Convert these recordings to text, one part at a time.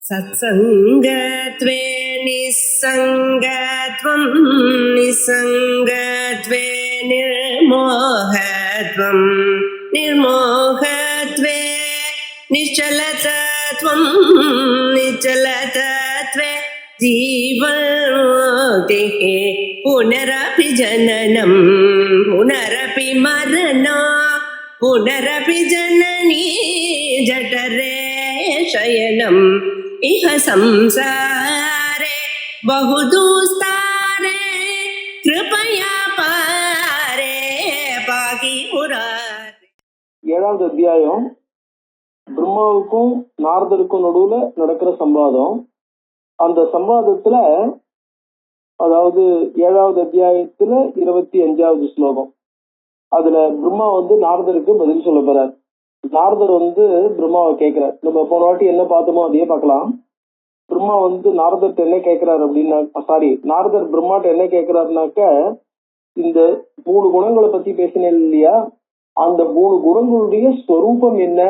सत्सङ्गत्वे निस्सङ्गत्वं निस्सङ्गत्वे निर्मोहत्वं निर्मोहत्वे निश्चलतत्वं निश्चलतत्वे जीवन्मुक्तिः पुनरपि जननं पुनरपि मरणं पुनरपि जननी जठरे शयनम् इह संसारे बहुदुस्तारे कृपया पारे पाहि मुरारे. ஏழாவது அத்தியாயம் பிரம்மாவுக்கும் நாரதருக்கும் நடுவுல நடக்கிற சம்வாதம். அந்த சம்வாதத்துல அதாவது ஏழாவது அத்தியாயத்துல 25வது ஸ்லோகம். அதுல பிரம்மா நாரதருக்கு பதில் சொல்ல போறார். நாரதர் பிரம்மாவை கேட்கிறார். நம்ம போன வாட்டி என்ன பார்த்தோமோ அதையே பார்க்கலாம். பிரம்மா நாரதர்கிட்ட என்ன கேட்கிறாரு அப்படின்னா, நாரதர் பிரம்மாட்ட என்ன கேட்கிறாருனாக்க, இந்த 3 குணங்களை பத்தி பேசினேன் இல்லையா, அந்த 3 குணங்களுடைய ஸ்வரூபம் என்ன,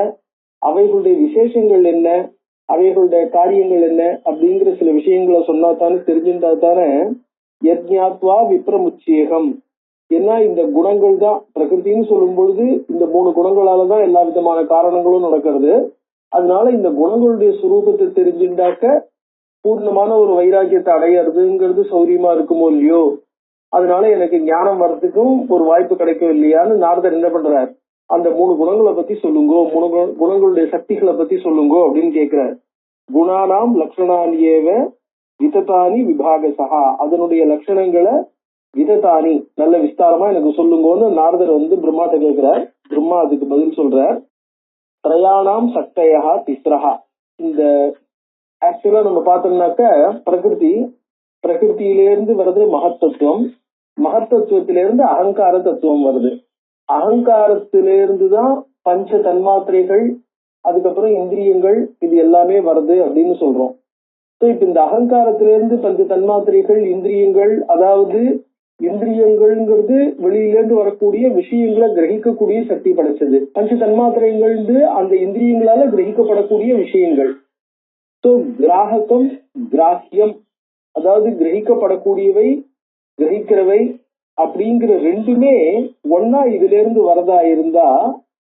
அவைகளுடைய விசேஷங்கள் என்ன, அவைகளுடைய காரியங்கள் என்ன அப்படிங்கிற சில விஷயங்களை சொன்னா தானே, தெரிஞ்சுட்டா தானே யஜ்ஞாத்வா விப்ரமுச்சேகம். ஏன்னா இந்த குணங்கள் தான் பிரகிருத்தின்னு சொல்லும் பொழுது இந்த 3 குணங்களாலதான் எல்லா விதமான காரணங்களும் நடக்கிறது. அதனால இந்த குணங்களுடைய சுரூபத்தை தெரிஞ்சுட்டாக்க பூர்ணமான ஒரு வைராக்கியத்தை அடையிறதுங்கிறது சௌரியமா இருக்குமோ இல்லையோ, அதனால எனக்கு ஞானம் வர்றதுக்கும் ஒரு வாய்ப்பு கிடைக்கும் இல்லையான்னு நாரதர் என்ன பண்றார், அந்த 3 குணங்களை பத்தி சொல்லுங்கோ, 3 குணங்களுடைய சக்திகளை பத்தி சொல்லுங்கோ அப்படின்னு கேட்கிறார். குணானாம் லக்ஷணானியேவ விததானி விபாகசா, அதனுடைய லட்சணங்களை விததானி நல்ல விஸ்தாரமா எனக்கு சொல்லுங்கன்னு நாரதர் பிரம்மாட்ட கேட்கிறார். பிரம்மா அதுக்கு பதில் சொல்றார். திரயாணாம் சக்தயா திஸ்ரஹா. இந்த ஆக்சுவலா நம்ம பார்த்தோம்னாக்க பிரகிருத்தியிலிருந்து வருது மகத்தத்துவம், மகத்தத்துவத்திலிருந்து அகங்கார தத்துவம் வருது, அகங்காரத்திலிருந்துதான் பஞ்ச தன்மாத்திரைகள், அதுக்கப்புறம் இந்திரியங்கள், இது எல்லாமே வருது அப்படின்னு சொல்றோம். இப்ப இந்த அகங்காரத்திலிருந்து பஞ்ச தன்மாத்திரைகள், இந்திரியங்கள், அதாவது இந்திரியங்கள்ங்கிறது வெளியிலேருந்து வரக்கூடிய விஷயங்களை கிரகிக்கக்கூடிய சக்தி படைச்சது. பஞ்ச தன்மாத்திரைகள் அந்த இந்திரியங்களால கிரகிக்கப்படக்கூடிய விஷயங்கள். கிராஹகம் கிராஹ்யம், அதாவது கிரகிக்கப்படக்கூடியவை கிரகிக்கிறவை அப்படிங்கிற ரெண்டுமே ஒன்னா இதுல இருந்து வரதா இருந்தா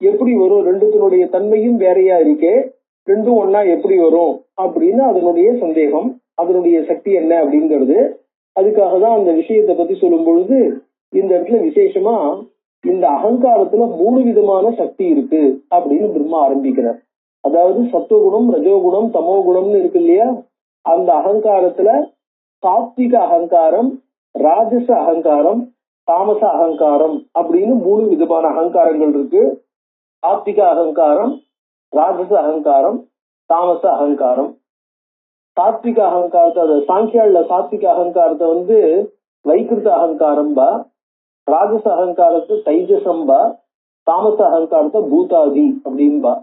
எப்படி வரும்? ரெண்டுத்தினுடைய தன்மையும் வேறையா இருக்கே, ரெண்டும் ஒன்னா எப்படி வரும் அப்படின்னு அதனுடைய சந்தேகம். அதனுடைய சக்தி என்ன அப்படிங்கிறது. அதுக்காக தான் அந்த விஷயத்தை பத்தி சொல்லும் பொழுது இந்த இடத்துல விசேஷமா இந்த அகங்காரத்துல 3 விதமான சக்தி இருக்கு அப்படின்னு பிரம்மா ஆரம்பிக்கிறார். அதாவது சத்துவகுணம், ரஜோகுணம், தமோகுணம்னு இருக்கு இல்லையா, அந்த அகங்காரத்துல சாத்விக அகங்காரம், ராஜச அகங்காரம், தாமச அகங்காரம் அப்படின்னு 3 விதமான அகங்காரங்கள் இருக்கு. சாத்விக அகங்காரம், ராஜச அகங்காரம், தாமச அகங்காரம். சாத்விக அகங்காரத்தை, அது சாங்கியால சாத்விக அகங்காரத்தை வைக்கிருத்த அகங்காரம்பா, ராஜச அகங்காரத்தை தைஜசம்பா, தாமச அகங்காரத்தை பூதாதி அப்படின்பா.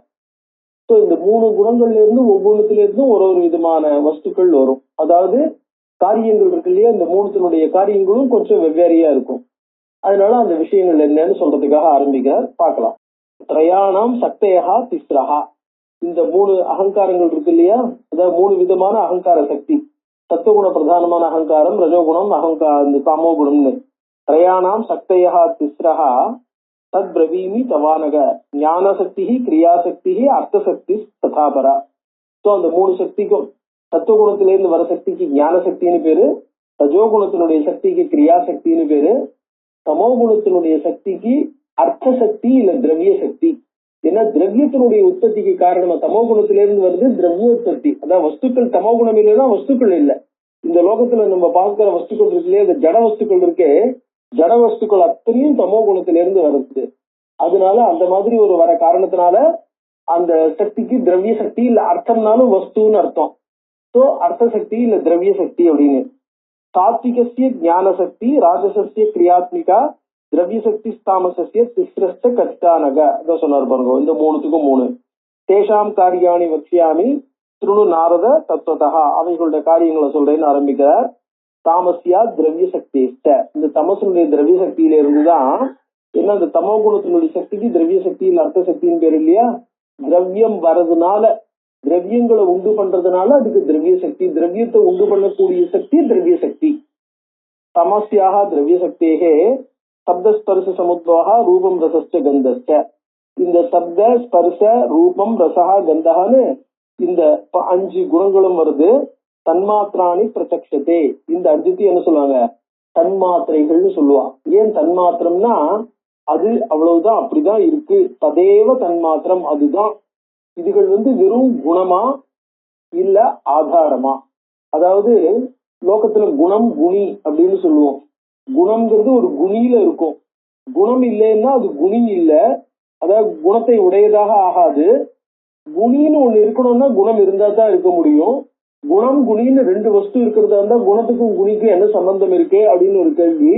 இந்த 3 குணங்கள்ல இருந்து ஒவ்வொன்றுல இருந்தும் ஒரு விதமான வஸ்துக்கள் வரும். அதாவது காரியங்கள் இருக்கு இல்லையா, இந்த 3 காரியங்களும் கொஞ்சம் வெவ்வேறையா இருக்கும். அதனால அந்த விஷயங்கள் என்னன்னு சொல்றதுக்காக ஆரம்பிக்கிறார். பார்க்கலாம். திரயாணாம் சக்தயா திஸ்ரஹா. இந்த 3 அகங்காரங்கள் இருக்கு இல்லையா, அதாவது 3 விதமான அகங்கார சக்தி. சத்துவகுண பிரதானமான அகங்காரம், ரஜோகுணம், இந்த தமோ குணம்னு. திரயாணாம் சக்தயா திஸ்ரஹா தத் பிரவீமி தவானக ஞான சக்தி, கிரியாசக்தி, அர்த்தசக்தி ததாபரா. அந்த 3 சக்திக்கும், சத்துவகுணத்திலிருந்து வர சக்திக்கு ஞான சக்தின்னு பேரு, ரஜோகுணத்தினுடைய சக்திக்கு கிரியாசக்தின்னு பேரு, தமோ குணத்தினுடைய சக்திக்கு அர்த்த சக்தி இல்ல திரவிய சக்தி. ஏன்னா திரவியத்தினுடைய உற்பத்திக்கு காரணமா தமோ குணத்திலிருந்து வருது திரவிய உற்பத்தி. அதாவது வஸ்துக்கள் தமோ குணம் இல்லைன்னா வஸ்துக்கள் இல்லை. இந்த லோகத்துல நம்ம பார்க்கிற வஸ்துக்கள் இருக்கு இல்லையா, இந்த ஜட வஸ்துக்கள் இருக்கு, ஜட வஸ்துக்கள் அத்தனையும் தமோ குணத்திலிருந்து வருது. அதனால அந்த மாதிரி ஒரு வர காரணத்தினால அந்த சக்திக்கு திரவிய சக்தி இல்ல அர்த்தம்னாலும் வஸ்துன்னு அர்த்தம். அர்த்த சக்தி இல்ல திரவிய சக்தி அப்படின்னு. சாத்விகசிய ஞான சக்தி, ராஜசசிய கிரியாத்மிகா, திரவிய சக்தி தாமசசிய திஸ்ரஸ்த கஷ்டானக. அதான் சொன்னார் பாருங்க. இந்த 3த்துக்கும் 3. தேஷாம் காரியாணி வக்ஷியாமி திருணு நாரத தத்துவதா. அவைகளுடைய காரியங்களை சொல்றேன்னு ஆரம்பிக்கிறார். தாமசியா திரவிய சக்தி, இந்த தமசனுடைய திரவிய சக்தியில இருந்துதான் ஏன்னா அந்த தமோ குணத்தினுடைய சக்திக்கு திரவிய சக்தி இல்ல அர்த்த சக்தின்னு பேர் இல்லையா. திரவியம் வர்றதுனால திரவியங்களை உண்டு பண்றதுனால அதுக்கு திரவிய சக்தி, திரவியத்தை உண்டு பண்ணக்கூடிய சக்தி திரவிய சக்தி. தமஸ்யாக திரவிய சக்தேகே சப்தஸ்பர்ச சமுத்வா ரூபம் ரசஸ்ட கந்தஸ்ட. இந்த சப்த ஸ்பர்ச ரூபம் ரசஹா கந்தஹான்னு இந்த 5 குணங்களும் வருது. தன்மாத்திராணி பிரத்யக்ஷதே, இந்த 5 என்ன சொல்லுவாங்க, தன்மாத்திரைகள்னு சொல்லுவான். ஏன் தன்மாத்திரம்னா அது அவ்வளவுதான், அப்படிதான் இருக்கு. ததேவ தன்மாத்திரம், அதுதான். இதுகள் வெறும் குணமா இல்ல ஆதாரமா? அதாவது லோகத்துல குணம் குணி அப்படின்னு சொல்லுவோம். குணம்ங்கிறது ஒரு குணியில இருக்கும். குணம் இல்லைன்னா அது குணி இல்ல, அதாவது குணத்தை உடையதாக ஆகாது. குணின்னு ஒண்ணு இருக்கணும்னா குணம் இருந்தா தான் இருக்க முடியும். குணம் குணின்னு 2 வஸ்து இருக்கிறதா இருந்தா குணத்துக்கும் குணிக்கும் என்ன சம்பந்தம் இருக்கு அப்படின்னு ஒரு கேள்வி.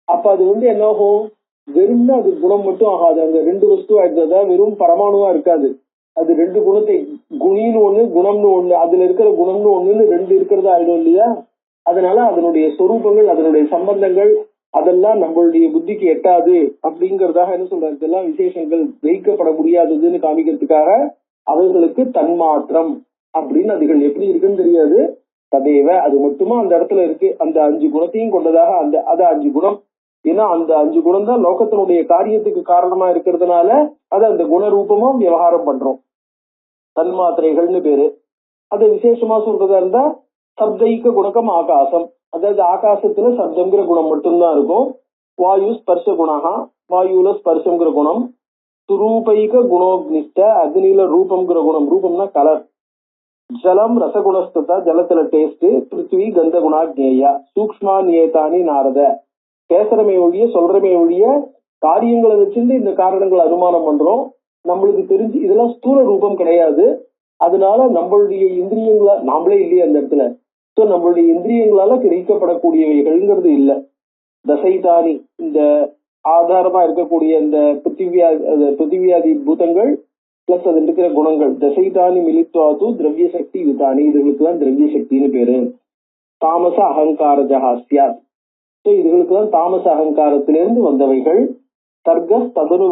அப்ப அது என்ன ஆகும், வெறும் அது குணம் மட்டும் ஆகாது. அங்க 2 வஸ்து ஆயிடுறதா வெறும் பரமாணுவா இருக்காது. அது 2 குணத்தை, குணின்னு ஒண்ணு குணம்னு ஒண்ணு, அதுல இருக்கிற குணம்னு ஒண்ணுன்னு 2 இருக்கிறதா ஆயிடும் இல்லையா? அதனால அதனுடைய சொரூபங்கள், அதனுடைய சம்பந்தங்கள் அதெல்லாம் நம்மளுடைய புத்திக்கு எட்டாது அப்படிங்கறதாக என்ன சொல்றாரு, இதெல்லாம் விசேஷங்கள் வைக்கப்பட முடியாததுன்னு காமிக்கிறதுக்காக அவர்களுக்கு தன்மாத்திரம் அப்படின்னு அதுகள் எப்படி இருக்குன்னு தெரியாது. ததேவ, அது மட்டுமா அந்த இடத்துல இருக்கு. அந்த 5 குணத்தையும் கொண்டதாக அது 5 குணம். ஏன்னா அந்த 5 குணம் தான் லோகத்தினுடைய காரியத்துக்கு காரணமா இருக்கிறதுனால அது அந்த குணரூபமா விவகாரம் பண்றோம். தன்மாத்திரைகள்னு பேரு. அது விசேஷமா சொல்றதா இருந்தா சப்தைக்க குணக்கம் ஆகாசம், அதாவது ஆகாசத்துல சப்தங்கிற குணம் மட்டும்தான் இருக்கும். வாயு ஸ்பர்ஷ குணகா, வாயுல ஸ்பர்ஷங்கிற குணம். சுரூபைக குணோக்னிஷ்ட, அக்னியில ரூபம்ங்கிற குணம், ரூபம்னா கலர். ஜலம் ரசகுணஸ்தா, ஜலத்துல டேஸ்ட். பிருத்திவி கந்த குணாக்னேயா, சூக்ஷ்மா நியேதானி நாரத. பேசுறமே ஒழிய சொல்றமே ஒழிய காரியங்களை வச்சுட்டு இந்த காரணங்களை அனுமானம் பண்றோம். நம்மளுக்கு தெரிஞ்சு இதெல்லாம் ஸ்தூல ரூபம் கிடையாது. அதனால நம்மளுடைய இந்திரியங்களா, நாமளே இல்லையே அந்த இடத்துல, சோ நம்மளுடைய இந்திரியங்களால கிரகிக்கப்படக்கூடியவைகள்ங்கிறது இல்ல. தசைதானி, இந்த ஆதாரமா இருக்கக்கூடிய இந்த பிருத்திவியாதி பூதங்கள் பிளஸ் அது இருக்கிற குணங்கள், தசைதானி மிலித்வாது திரவிய சக்தி யுதானி, இதுகளுக்குதான் திரவிய சக்தின்னு பேரு. தாமச அகங்கார ஜஹாஸ்யாத், இதுகளுக்குதான் தாமச அகங்காரத்திலிருந்து வந்தவைகள். சர்க்க ததனு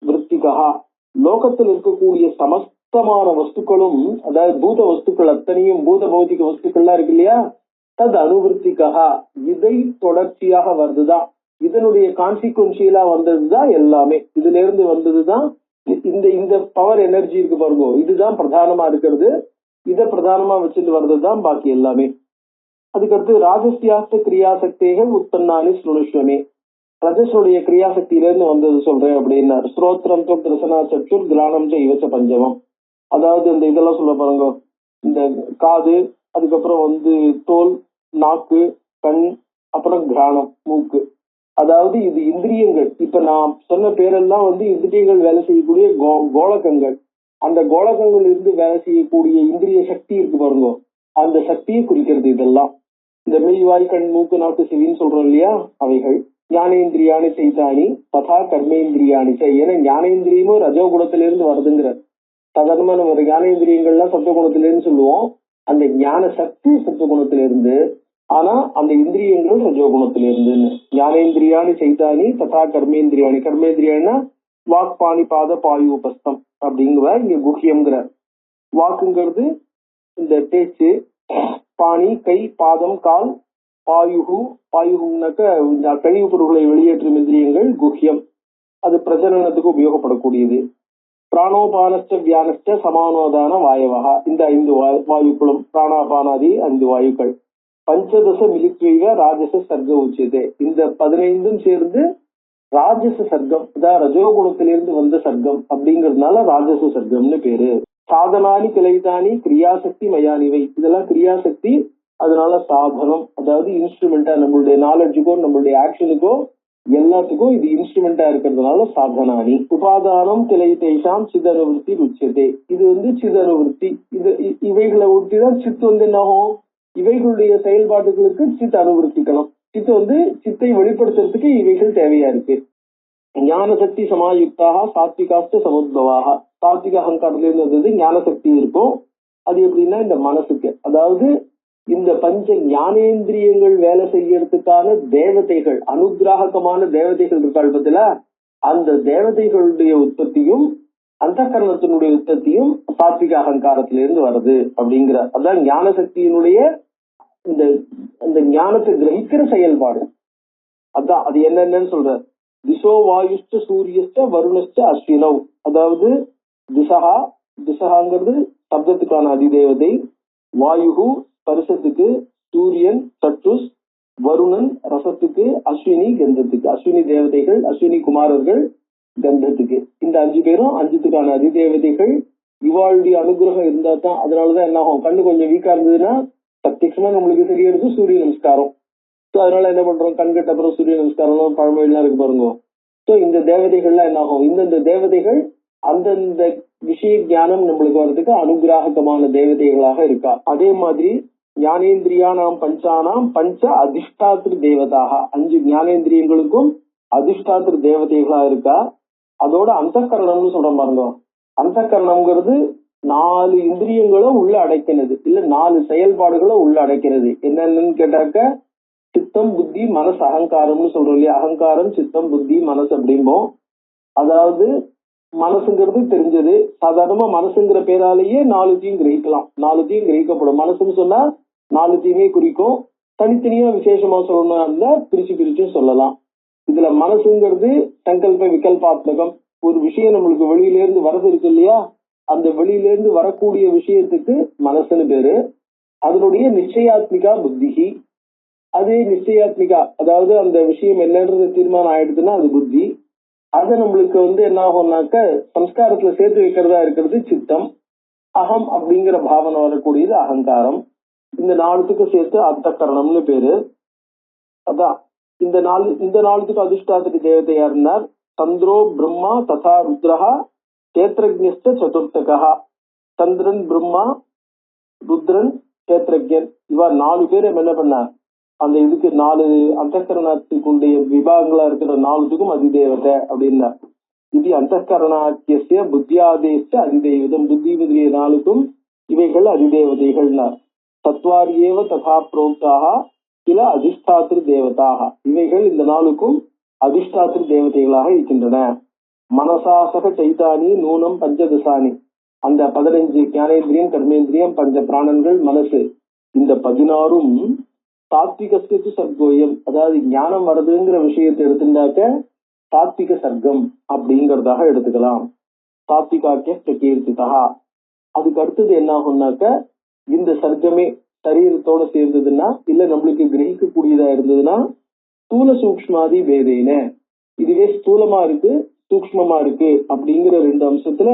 விற்த்திகா, லோகத்தில் இருக்கக்கூடிய சமஸ்தமான வஸ்துக்களும், அதாவது பூத வஸ்துக்கள் அத்தனையும், பூத பௌதிக வஸ்துக்கள்லாம் இருக்கு இல்லையா, தது அனுவர்த்திகா, இதை தொடர்ச்சியாக வருதுதான், இதனுடைய கான்சிக்வன்சியலா வந்ததுதான் எல்லாமே. இதுல இருந்து வந்ததுதான் இந்த பவர் எனர்ஜி இருக்கு பாருங்க, இதுதான் பிரதானமா இருக்கிறது. இதை பிரதானமா வச்சுட்டு வர்றதுதான் பாக்கி எல்லாமே. அதுக்கடுத்து ராஜஸ்யாஸ்த கிரியாசக்திகள் உற்பன்னானி ஸ்ருணுஷ்வமே, ரஜஸுடைய கிரியாசக்தியிலிருந்து வந்தது சொல்றேன் அப்படின்னாரு. ஸ்ரோத்ரம் தொக் ரசனா சற்றுர் கிராணம் இவச்ச பஞ்சமம், அதாவது இந்த இதெல்லாம் சொல்ல பாருங்க, இந்த காது, அதுக்கப்புறம் தோல், நாக்கு, கண், அப்புறம் கிராணம் மூக்கு. அதாவது இது இந்திரியங்கள். இப்ப நான் சொன்ன பேரெல்லாம் இந்திரியங்கள் வேலை செய்யக்கூடிய கோலகங்கள். அந்த கோலகங்கள் இருந்து வேலை செய்யக்கூடிய இந்திரிய சக்தி இருக்கு பாருங்க, அந்த சக்தியை குறிக்கிறது இதெல்லாம். இந்த மெய்வாய் கண் மூக்கு நாக்கு செவின்னு சொல்றோம் இல்லையா, அவைகள். ஞானேந்திரியானி செய்தானி ததா கர்மேந்திரியானி செய், ஏன்னா ஞானேந்திரியமும் ரஜோகுணத்திலிருந்து வருதுங்கிற. சாதாரணமா நம்ம ஞானேந்திரியங்கள்லாம் சத்துவகுணத்திலிருந்து சொல்லுவோம், அந்த ஞான சக்தி சத்துவகுணத்திலிருந்து, ஆனா அந்த இந்திரியங்கள் ரஜோகுணத்திலிருந்து. ஞானேந்திரியானி செய்தானி ததா கர்மேந்திரியானி, கர்மேந்திரியானா வாக் பாணி பாத பாயு உபஸ்தம் அப்படிங்கிற இங்க குஹ்யம்ங்கிற. வாக்குங்கிறது இந்த பேச்சு, பாணி கை, பாதம் கால், பாயுகு, பாயுகுனாக்க கழிவு பொருட்களை வெளியேற்றும் இந்திரியங்கள் குஹ்யம், அது பிரஜனனத்துக்கு உபயோகப்படக்கூடியது. பிராணோபானஸ்ட வியானஸ்ட சமானோதான வாயவகா, இந்த 5 வாயுக்களும், பிராணாபானாதி 5 வாயுக்கள். பஞ்சதச மிலித்வைவ ராஜச சர்க்க உச்சியதே, இந்த 15 சேர்ந்து ராஜச சர்க்கம், அதாவது ரஜோகுணத்திலிருந்து வந்த சர்க்கம் அப்படிங்கிறதுனால ராஜச சர்க்கம்னு பேரு. சாதனானி கிளைதானி கிரியாசக்தி மயானிவை, இதெல்லாம் கிரியாசக்தி, அதனால சாதனம், அதாவது இன்ஸ்ட்ருமெண்டா, நம்மளுடைய நாலேஜுக்கோ நம்மளுடைய ஆக்ஷனுக்கோ எல்லாத்துக்கும் இது இன்ஸ்ட்ருமெண்டா இருக்கிறதுனால சாதனானி. உபாதானம் கிளைதேஷாம் சிதனுவருத்தி உச்சதே, இது சிதனுவருத்தி, இவைகளை ஒட்டிதான் சித்து என்னாகும், இவைகளுடைய செயல்பாடுகளுக்கு சித் அனுவர்த்திக்கணும். சித்து சித்தை வெளிப்படுத்துறதுக்கு இவைகள் தேவையா இருக்கு. ஞான சக்தி சமாயுக்தாக சாத்விகாஸ்த சமுத்பவாக, சாத்விக அகங்காரத்திலிருந்து வந்தது ஞான சக்தி இருக்கும். அது எப்படின்னா இந்த மனசுக்கு, அதாவது இந்த பஞ்ச ஞானேந்திரியங்கள் வேலை செய்யறதுக்கான தேவதைகள், அனுகிராகமான தேவதைகள் இருக்காள் பத்தில, அந்த தேவதைகளுடைய உற்பத்தியும் அந்த கரணத்தினுடைய உற்பத்தியும் சாத்விக அகங்காரத்திலிருந்து வருது அப்படிங்கிற அதான் ஞான சக்தியினுடைய இந்த இந்த ஞானத்தை கிரகிக்கிற செயல்பாடு. அதான் அது என்னன்னு சொல்ற. திசோ வாயுஷ்ட சூரியஸ்ட வருணஸ்ட அஸ்வினவ். அதாவது திசகா, திசகாங்கிறது சப்தத்துக்கான அதிதேவதை, வாயு ஸ்பர்சத்துக்கு, சூரியன் சற்றுஸ், வருணன் ரசத்துக்கு, அஸ்வினி கந்தத்துக்கு. அஸ்வினி தேவதைகள், அஸ்வினி குமாரர்கள் கந்தத்துக்கு. இந்த 5 பேரும் 5த்துக்கான அதிதேவதைகள். இவாளுடைய அனுகிரகம் இருந்தா தான். அதனாலதான் என்ன ஆகும், கண்ணு கொஞ்சம் வீக்கா இருந்ததுன்னா பிரத்யட்சமா நம்மளுக்கு தெரியறது சூரிய நமஸ்காரம். ஸோ அதனால என்ன பண்றோம், கண்கட்ட அப்புறம் சூரிய நமஸ்காரம் பழமொழிலாம் இருக்கு பாருங்க. ஸோ இந்த தேவதைகள்லாம் என்ன ஆகும், இந்தந்த தேவதைகள் அந்தந்த விஷய ஞானம் நம்மளுக்கு வர்றதுக்கு அனுகிராகமான தேவதைகளாக இருக்கா. அதே மாதிரி ஞானேந்திரியானாம் பஞ்சானாம் பஞ்ச அதிஷ்டாத்திரு தேவதாக, 5 ஞானேந்திரியங்களுக்கும் அதிஷ்டாத்திரு தேவதைகளா இருக்கா. அதோட அந்த கரணம்னு சொல்ற பாருங்க. அந்த கரணம்ங்கிறது 4 இந்திரியங்களும் உள்ள அடைக்கிறது, இல்ல 4 செயல்பாடுகளும் உள்ள அடைக்கிறது. என்னன்னு கேட்டாக்க சித்தம் புத்தி மனசு அகங்காரம்னு சொல்றோம் இல்லையா. அகங்காரம் சித்தம் புத்தி மனசு அப்படிம்போம். அதாவது மனசுங்கிறது தெரிஞ்சது. சாதாரணமா மனசுங்கிற பேராலேயே 4த்தையும் கிரகிக்கலாம், 4த்தையும் கிரகிக்கப்படும். மனசுன்னு சொன்னா 4த்தையுமே குறிக்கும். தனித்தனியா விசேஷமா சொல்லணும்னா இருந்தா பிரிச்சும் சொல்லலாம். இதுல மனசுங்கிறது சங்கல்ப விகல்பாத்மகம். ஒரு விஷயம் நம்மளுக்கு வெளியில இருந்து வரது இருக்கு இல்லையா, அந்த வெளியில இருந்து வரக்கூடிய விஷயத்துக்கு மனசுன்னு பேரு. அதனுடைய நிச்சயாத்மிகா புத்திகி. அதே நிச்சயாத்மிகா, அதாவது அந்த விஷயம் என்னன்றது தீர்மானம் ஆயிடுதுன்னா அது புத்தி. அதை நம்மளுக்கு என்ன ஆகும்னாக்க சம்ஸ்காரத்துல சேர்த்து வைக்கிறதா இருக்கிறது சித்தம். அகம் அப்படிங்கிற பாவனை வரக்கூடியது அகங்காரம். இந்த 4த்துக்கு சேர்த்து அந்த கரணம்னு பேரு. அதான் இந்த 4த்துக்கு அதிஷ்டாத்துக்கு தேவதை யாருன்னார், சந்திரோ பிரம்மா ததா ருத்ரஹா கேத்திரஜ்ஞஸ்ட சதுர்த்தகா. சந்திரன் பிரம்மா, ருத்ரன் கேத்திரஜன். இவா 4 பேர் என்ன பண்ணார், அந்த இதுக்கு 4 அந்தகரணத்துக்குடைய விபாகங்களா இருக்கிற 4த்துக்கும் அதிதேவதை அப்படின்னா. இது அந்தகரணாக்கிய புத்தியாதேச அதிதேவதம். புத்தி முதலிய 4க்கும் இவைகள் அதிதேவதைகள்னார். சத்வாரியேவ ததா புரோக்தாக சில அதிஷ்டாத்திரு தேவதாக. இவைகள் இந்த 4க்கும் அதிஷ்டாத்திரு தேவதைகளாக இருக்கின்றன. மனசாசக சைதானி நூனம் பஞ்சதசானி. அந்த 15 ஞானேந்திரியம் கர்மேந்திரியம் பஞ்ச பிராணன்கள் மனசு, இந்த 16ம் சாத்விகத்துக்கு சர்க்கோயம். அதாவது ஞானம் வருதுங்கிற விஷயத்தை எடுத்துட்டாக்க சாத்விக சர்க்கம் அப்படிங்கறதாக எடுத்துக்கலாம். சாத்விகாக்கிய பிரகீர்த்திதா. அதுக்கு அடுத்தது என்ன ஆகும்னாக்க இந்த சர்க்கமே சரீரத்தோட சேர்ந்ததுன்னா, இல்ல நம்மளுக்கு கிரகிக்கக்கூடியதா இருந்ததுன்னா ஸ்தூல சூக்ஷ்மாதி வேதேன. இதுவே ஸ்தூலமா இருக்கு சூக்ஷ்மமா இருக்கு அப்படிங்கிற 2 அம்சத்துல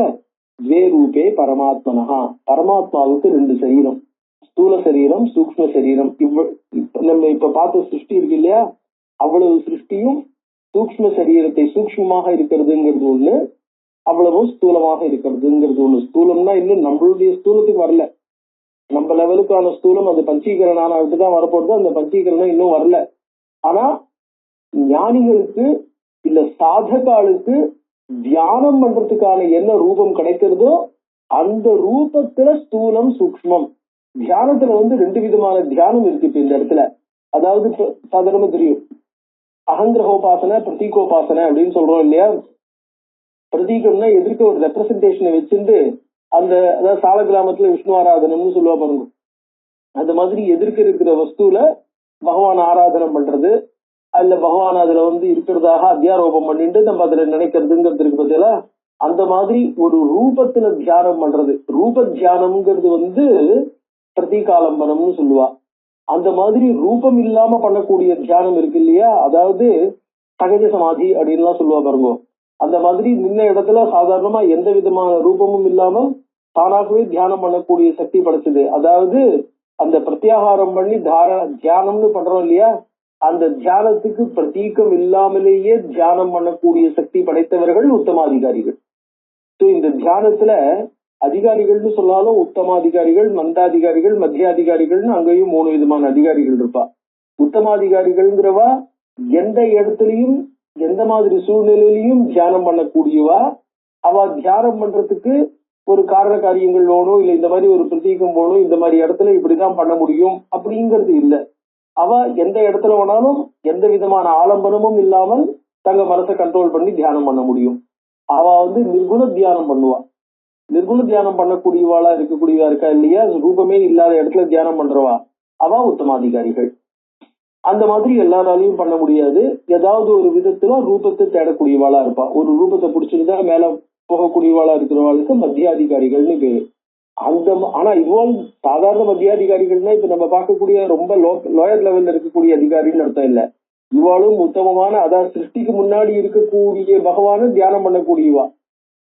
வே ரூபே பரமாத்மனஹா. பரமாத்மாவுக்கு 2 சரீரம், ஸ்தூல சரீரம் சூக்ஷ்ம சரீரம். நம்ம இப்ப பார்த்த சிருஷ்டி இருக்கு இல்லையா, அவ்வளவு சிருஷ்டியும் சூக்ஷ்ம சரீரத்தை சூக்ஷ்மமாக இருக்கிறதுங்கிறது ஒண்ணு, அவ்வளவும் ஸ்தூலமாக இருக்கிறதுங்கிறது ஒண்ணு. ஸ்தூலம்னா இன்னும் நம்மளுடைய ஸ்தூலத்துக்கு வரல, நம்ம லெவலுக்கான ஸ்தூலம் அது பஞ்சீகரணானதுக்கு தான் வரப்போறது. அந்த பஞ்சீகரணம் இன்னும் வரல. ஆனா ஞானிகளுக்கு இல்ல சாதகாளுக்கு தியானம் பண்றதுக்கான என்ன ரூபம் கிடைக்கிறதோ அந்த ரூபத்துல ஸ்தூலம் சூக்ஷ்மம். தியானத்துல 2 விதமான தியானம் இருக்கு இப்ப இந்த இடத்துல. அதாவது சாதாரணமா தெரியும், அகங்கிரகோபாசனை பிரதீகோபாசனை அப்படின்னு சொல்றோம் இல்லையா. பிரதீகம்னா எதிர்க்க ஒரு ரெப்ரசன்டேஷனை வச்சிருந்து அந்த அதாவது சால கிராமத்துல விஷ்ணு ஆராதனம்னு சொல்லுவா பாருங்க. அந்த மாதிரி எதிர்க்க இருக்கிற வஸ்துல பகவான் ஆராதனம் பண்றது, அல்ல பகவான் அதுல இருக்கிறதாக அத்தியாரோபம் பண்ணிட்டு நம்ம அதுல நினைக்கிறதுங்கிறது இருக்கு பார்த்தீங்களா. அந்த மாதிரி ஒரு ரூபத்துல தியானம் பண்றது, ரூப தியானம்ங்கிறது பிரதீகாலம்பனம்னு சொல்லுவா. அந்த மாதிரி ரூபம் இல்லாம பண்ணக்கூடிய தியானம் இருக்கு இல்லையா, அதாவது சகஜ சமாதி அப்படின்லாம் சொல்லுவா பாருங்க. அந்த மாதிரி நின்ன இடத்துல சாதாரணமா எந்த விதமான ரூபமும் இல்லாமல் தானாகவே தியானம் பண்ணக்கூடிய சக்தி படைச்சது. அதாவது அந்த பிரத்யாகாரம் பண்ணி தியானம்னு பண்றோம் இல்லையா, அந்த தியானத்துக்கு பிரதீகம் இல்லாமலேயே தியானம் பண்ணக்கூடிய சக்தி படைத்தவர்கள் உத்தமாதிகாரிகள். இந்த தியானத்துல அதிகாரிகள்னு சொன்னாலும் உத்தமாதிகாரிகள், மந்தாதிகாரிகள், மத்தியாதிகாரிகள்னு அங்கேயும் 3 விதமான அதிகாரிகள் இருப்பா. உத்தமாதிகாரிகள்ங்கிறவா எந்த இடத்துலயும் எந்த மாதிரி சூழ்நிலையிலையும் தியானம் பண்ணக்கூடியவா. அவ தியானம் பண்றதுக்கு ஒரு காரண காரியங்கள் வேணும், இல்ல இந்த மாதிரி ஒரு பிரதீகம் வேணும், இந்த மாதிரி இடத்துல இப்படிதான் பண்ண முடியும் அப்படிங்கிறது இல்லை. அவ எந்த இடத்துல வேணாலும் எந்த விதமான ஆலம்பனமும் இல்லாமல் தங்க மனசை கண்ட்ரோல் பண்ணி தியானம் பண்ண முடியும். அவ நிர்குண தியானம் பண்ணுவா. நிர்குண தியானம் பண்ணக்கூடியவாளா இருக்கக்கூடியவா இருக்கா இல்லையா, ரூபமே இல்லாத இடத்துல தியானம் பண்றவா அவ உத்தமாதிகாரிகள். அந்த மாதிரி எல்லாராலையும் பண்ண முடியாது. ஏதாவது ஒரு விதத்துல ரூபத்தை தேடக்கூடியவாளா இருப்பா. ஒரு ரூபத்தை பிடிச்சிருந்தா மேல போகக்கூடியவாளா இருக்கிறவாளுக்கு மத்தியாதிகாரிகள்னு பேரு. ஆனா இவாள் சாதாரண மத்தியாதிகாரிகள்னா இப்ப நம்ம பார்க்கக்கூடிய ரொம்ப லோயர் லெவல்ல இருக்கக்கூடிய அதிகாரின்னு அர்த்தம் இல்ல. இவாளும் உத்தமமான, அதாவது சிருஷ்டிக்கு முன்னாடி இருக்கக்கூடிய பகவான தியானம் பண்ணக்கூடியவா.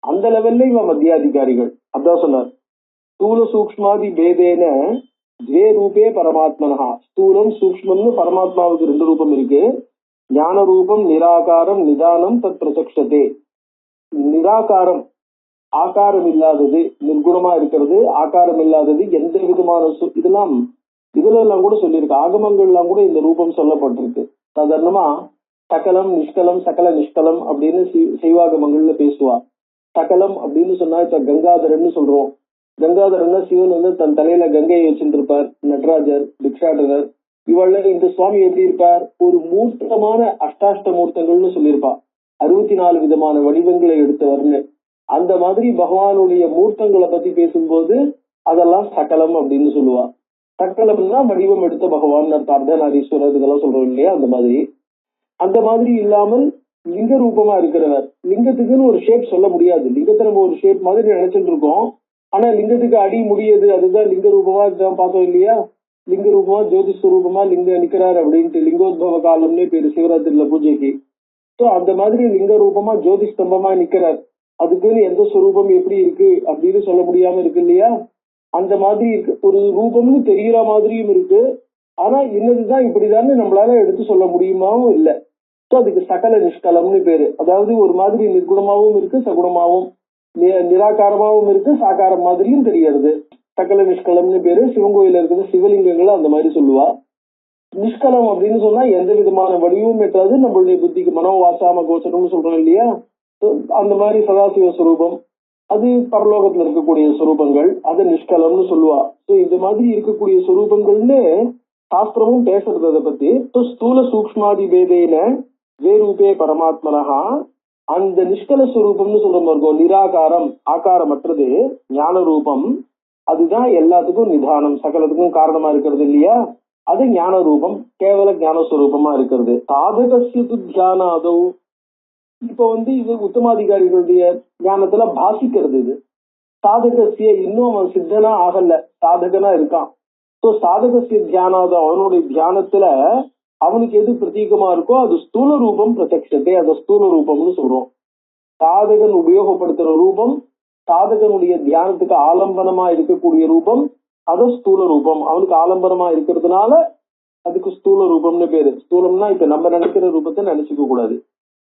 அந்த லெவல்ல இவ மத்தியாதிகாரிகள். அதான் சொன்னார், ஸ்தூல சூக்ஷ்மாதி பேதேன துவே ரூபே பரமாத்மனா. ஸ்தூலம் சூக்ஷ்மம்னு பரமாத்மாவுக்கு 2 ரூபம் இருக்கு. ஞான ரூபம் நிராகாரம் நிதானம் தத் பிரசக்ஷதே. நிராகாரம் ஆகாரம் இல்லாதது, நிர்குணமா இருக்கிறது, ஆகாரம் இல்லாதது, எந்த விதமான இதெல்லாம் இதுல எல்லாம் கூட சொல்லியிருக்கு. ஆகமங்கள்லாம் கூட இந்த ரூபம் சொல்லப்பட்டிருக்கு. சாதாரணமா சகலம் நிஷ்கலம் சகல நிஷ்கலம் அப்படின்னு சைவாகமங்கள்ல பேசுவா. சகலம் அப்படின்னு சொன்னா இப்ப கங்காதரன்னு சொல்றோம். கங்காதரன்னா சிவன் தன் தலையில கங்கையை வச்சுருப்பார். நடராஜர், பிக்ஷாடனர், இவள் இந்த சுவாமி எப்படி இருப்பார், ஒரு மூர்த்தமான அஷ்டாஷ்ட மூர்த்தங்கள்னு சொல்லியிருப்பா. 64 விதமான வடிவங்களை எடுத்தவர்னு. அந்த மாதிரி பகவானுடைய மூர்த்தங்களை பத்தி பேசும்போது அதெல்லாம் சகலம் அப்படின்னு சொல்லுவா. சகலம்னா வடிவம் எடுத்த பகவான், அர்த்தநாரீஸ்வரர் இதெல்லாம் சொல்றோம் இல்லையா, அந்த மாதிரி இல்லாமல் லிங்க ரூபமா இருக்கிறவர். லிங்கத்துக்குன்னு ஒரு ஷேப் சொல்ல முடியாது. லிங்கத்தை நம்ம ஒரு ஷேப் மாதிரி நினைச்சிட்டு இருக்கோம். ஆனா லிங்கத்துக்கு அடி முடியுது, அதுதான் லிங்க ரூபமா பார்த்தோம் இல்லையா. லிங்க ரூபமா ஜோதி ஸ்வரூபமா லிங்க நிக்கிறார் அப்படின்ட்டு லிங்கோத்பவ காலம்னே பேரு சிவராத்திரில பூஜைக்கு. சோ அந்த மாதிரி லிங்க ரூபமா ஜோதி ஸ்தம்பமா நிக்கிறார். அதுக்குன்னு எந்த ஸ்வரூபம் எப்படி இருக்கு அப்படின்னு சொல்ல முடியாம இருக்கு இல்லையா. அந்த மாதிரி இருக்கு. ஒரு ரூபம்னு தெரியற மாதிரியும் இருக்கு. ஆனா இன்னதுதான் இப்படிதான்னு நம்மளால எடுத்து சொல்ல முடியுமாவும் இல்லை. சோ அதுக்கு சகல நிஷ்கலம்னு பேரு. அதாவது ஒரு மாதிரி நிர்குணமாவும் இருக்கு, சகுணமாவும் நிராகாரமாவும் இருக்கு, சாகாரம் மாதிரியும் தெரியறது. சகல நிஷ்கலம்னு பேரு. சிவன் கோயில இருக்கிற சிவலிங்கங்களை அந்த மாதிரி சொல்லுவா. நிஷ்கலம் அப்படின்னு சொன்னா எந்த விதமான வடிவும் எட்டாது, நம்மளுடைய புத்திக்கு மனோவாசாம கோச்சரம்னு சொல்றோம் இல்லையா. அந்த மாதிரி சதாசிவ ஸ்வரூபம், அது பரலோகத்துல இருக்கக்கூடிய ஸ்வரூபங்கள், அது நிஷ்கலம்னு சொல்லுவா. சோ இந்த மாதிரி இருக்கக்கூடிய ஸ்வரூபங்கள்னு சாஸ்திரமும் பேசுறது அதை பத்தி. ஸ்தூல சூக்ஷ்மாதி பேதேன வேரூபே பரமாத்மனஹா. அந்த நிஷ்கல ஸ்வரூபம்னு சொல்றோம், நிராகாரம் ஆகாரமற்றது ஞான ரூபம். அதுதான் எல்லாத்துக்கும் நிதானம், சகலத்துக்கும் காரணமா இருக்கிறது இல்லையா. அது ஞான ரூபம், கேவல ஞானஸ்வரூபமா இருக்கிறது. சாதகஸ்ய தியானாதோ. இப்ப இது உத்தமாதிகாரிகளுடைய ஞானத்துல பாசிக்கிறது. இது சாதகசிய இன்னும் அவன் சித்தனா ஆகல, சாதகனா இருக்கான். சோ சாதகசிய தியானாதோ, அவனுடைய தியானத்துல அவனுக்கு எது பிரதீகமா இருக்கோ அது ஸ்தூல ரூபம் பிரத்யக்ஷத்தை, அதை ஸ்தூல ரூபம்னு சொல்றோம். சாதகன் உபயோகப்படுத்துற ரூபம், சாதகனுடைய தியானத்துக்கு ஆலம்பனமா இருக்கக்கூடிய ரூபம், அது ஸ்தூல ரூபம். அவனுக்கு ஆலம்பனமா இருக்கிறதுனால அதுக்கு ஸ்தூல ரூபம்னு பேரு. ஸ்தூலம்னா இப்ப நம்ம நினைக்கிற ரூபத்தை நினைச்சுக்க கூடாது.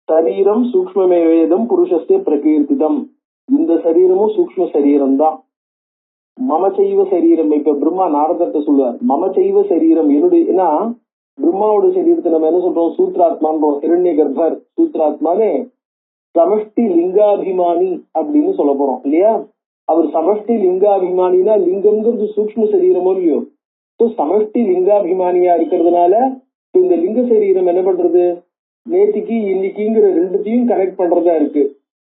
சரீரம் சூக்ஷ்மமே வேதம் புருஷஸ்ய பிரகீர்த்திதம். இந்த சரீரமும் சூக்ஷ்ம சரீரம் தான். மமச்சைவ சரீரம். இப்ப பிரம்மா நாரதத்தை சொல்லுவார், மமச்சைவ சரீரம் என்னுடைய. ஏன்னா பிரம்மாவோட சரீரத்தை நம்ம என்ன சொல்றோம், சூத்ராத்மான்றோம். ஹிரண்ய கர்ப்பர் சூத்ராத்மானே சமஷ்டி லிங்காபிமானி அப்படின்னு சொல்ல போறோம் இல்லையா. அவர் சமஷ்டி லிங்காபிமானினா, லிங்கம்ங்கிறது சூக்ஷ்ம சரீரமோ இல்லையோ. சமஷ்டி லிங்காபிமானியா இருக்கிறதுனால இந்த லிங்க சரீரம் என்ன பண்றது, நேத்திக்கு இன்னைக்குங்கிற ரெண்டுத்தையும் கனெக்ட் பண்றதா இருக்கு.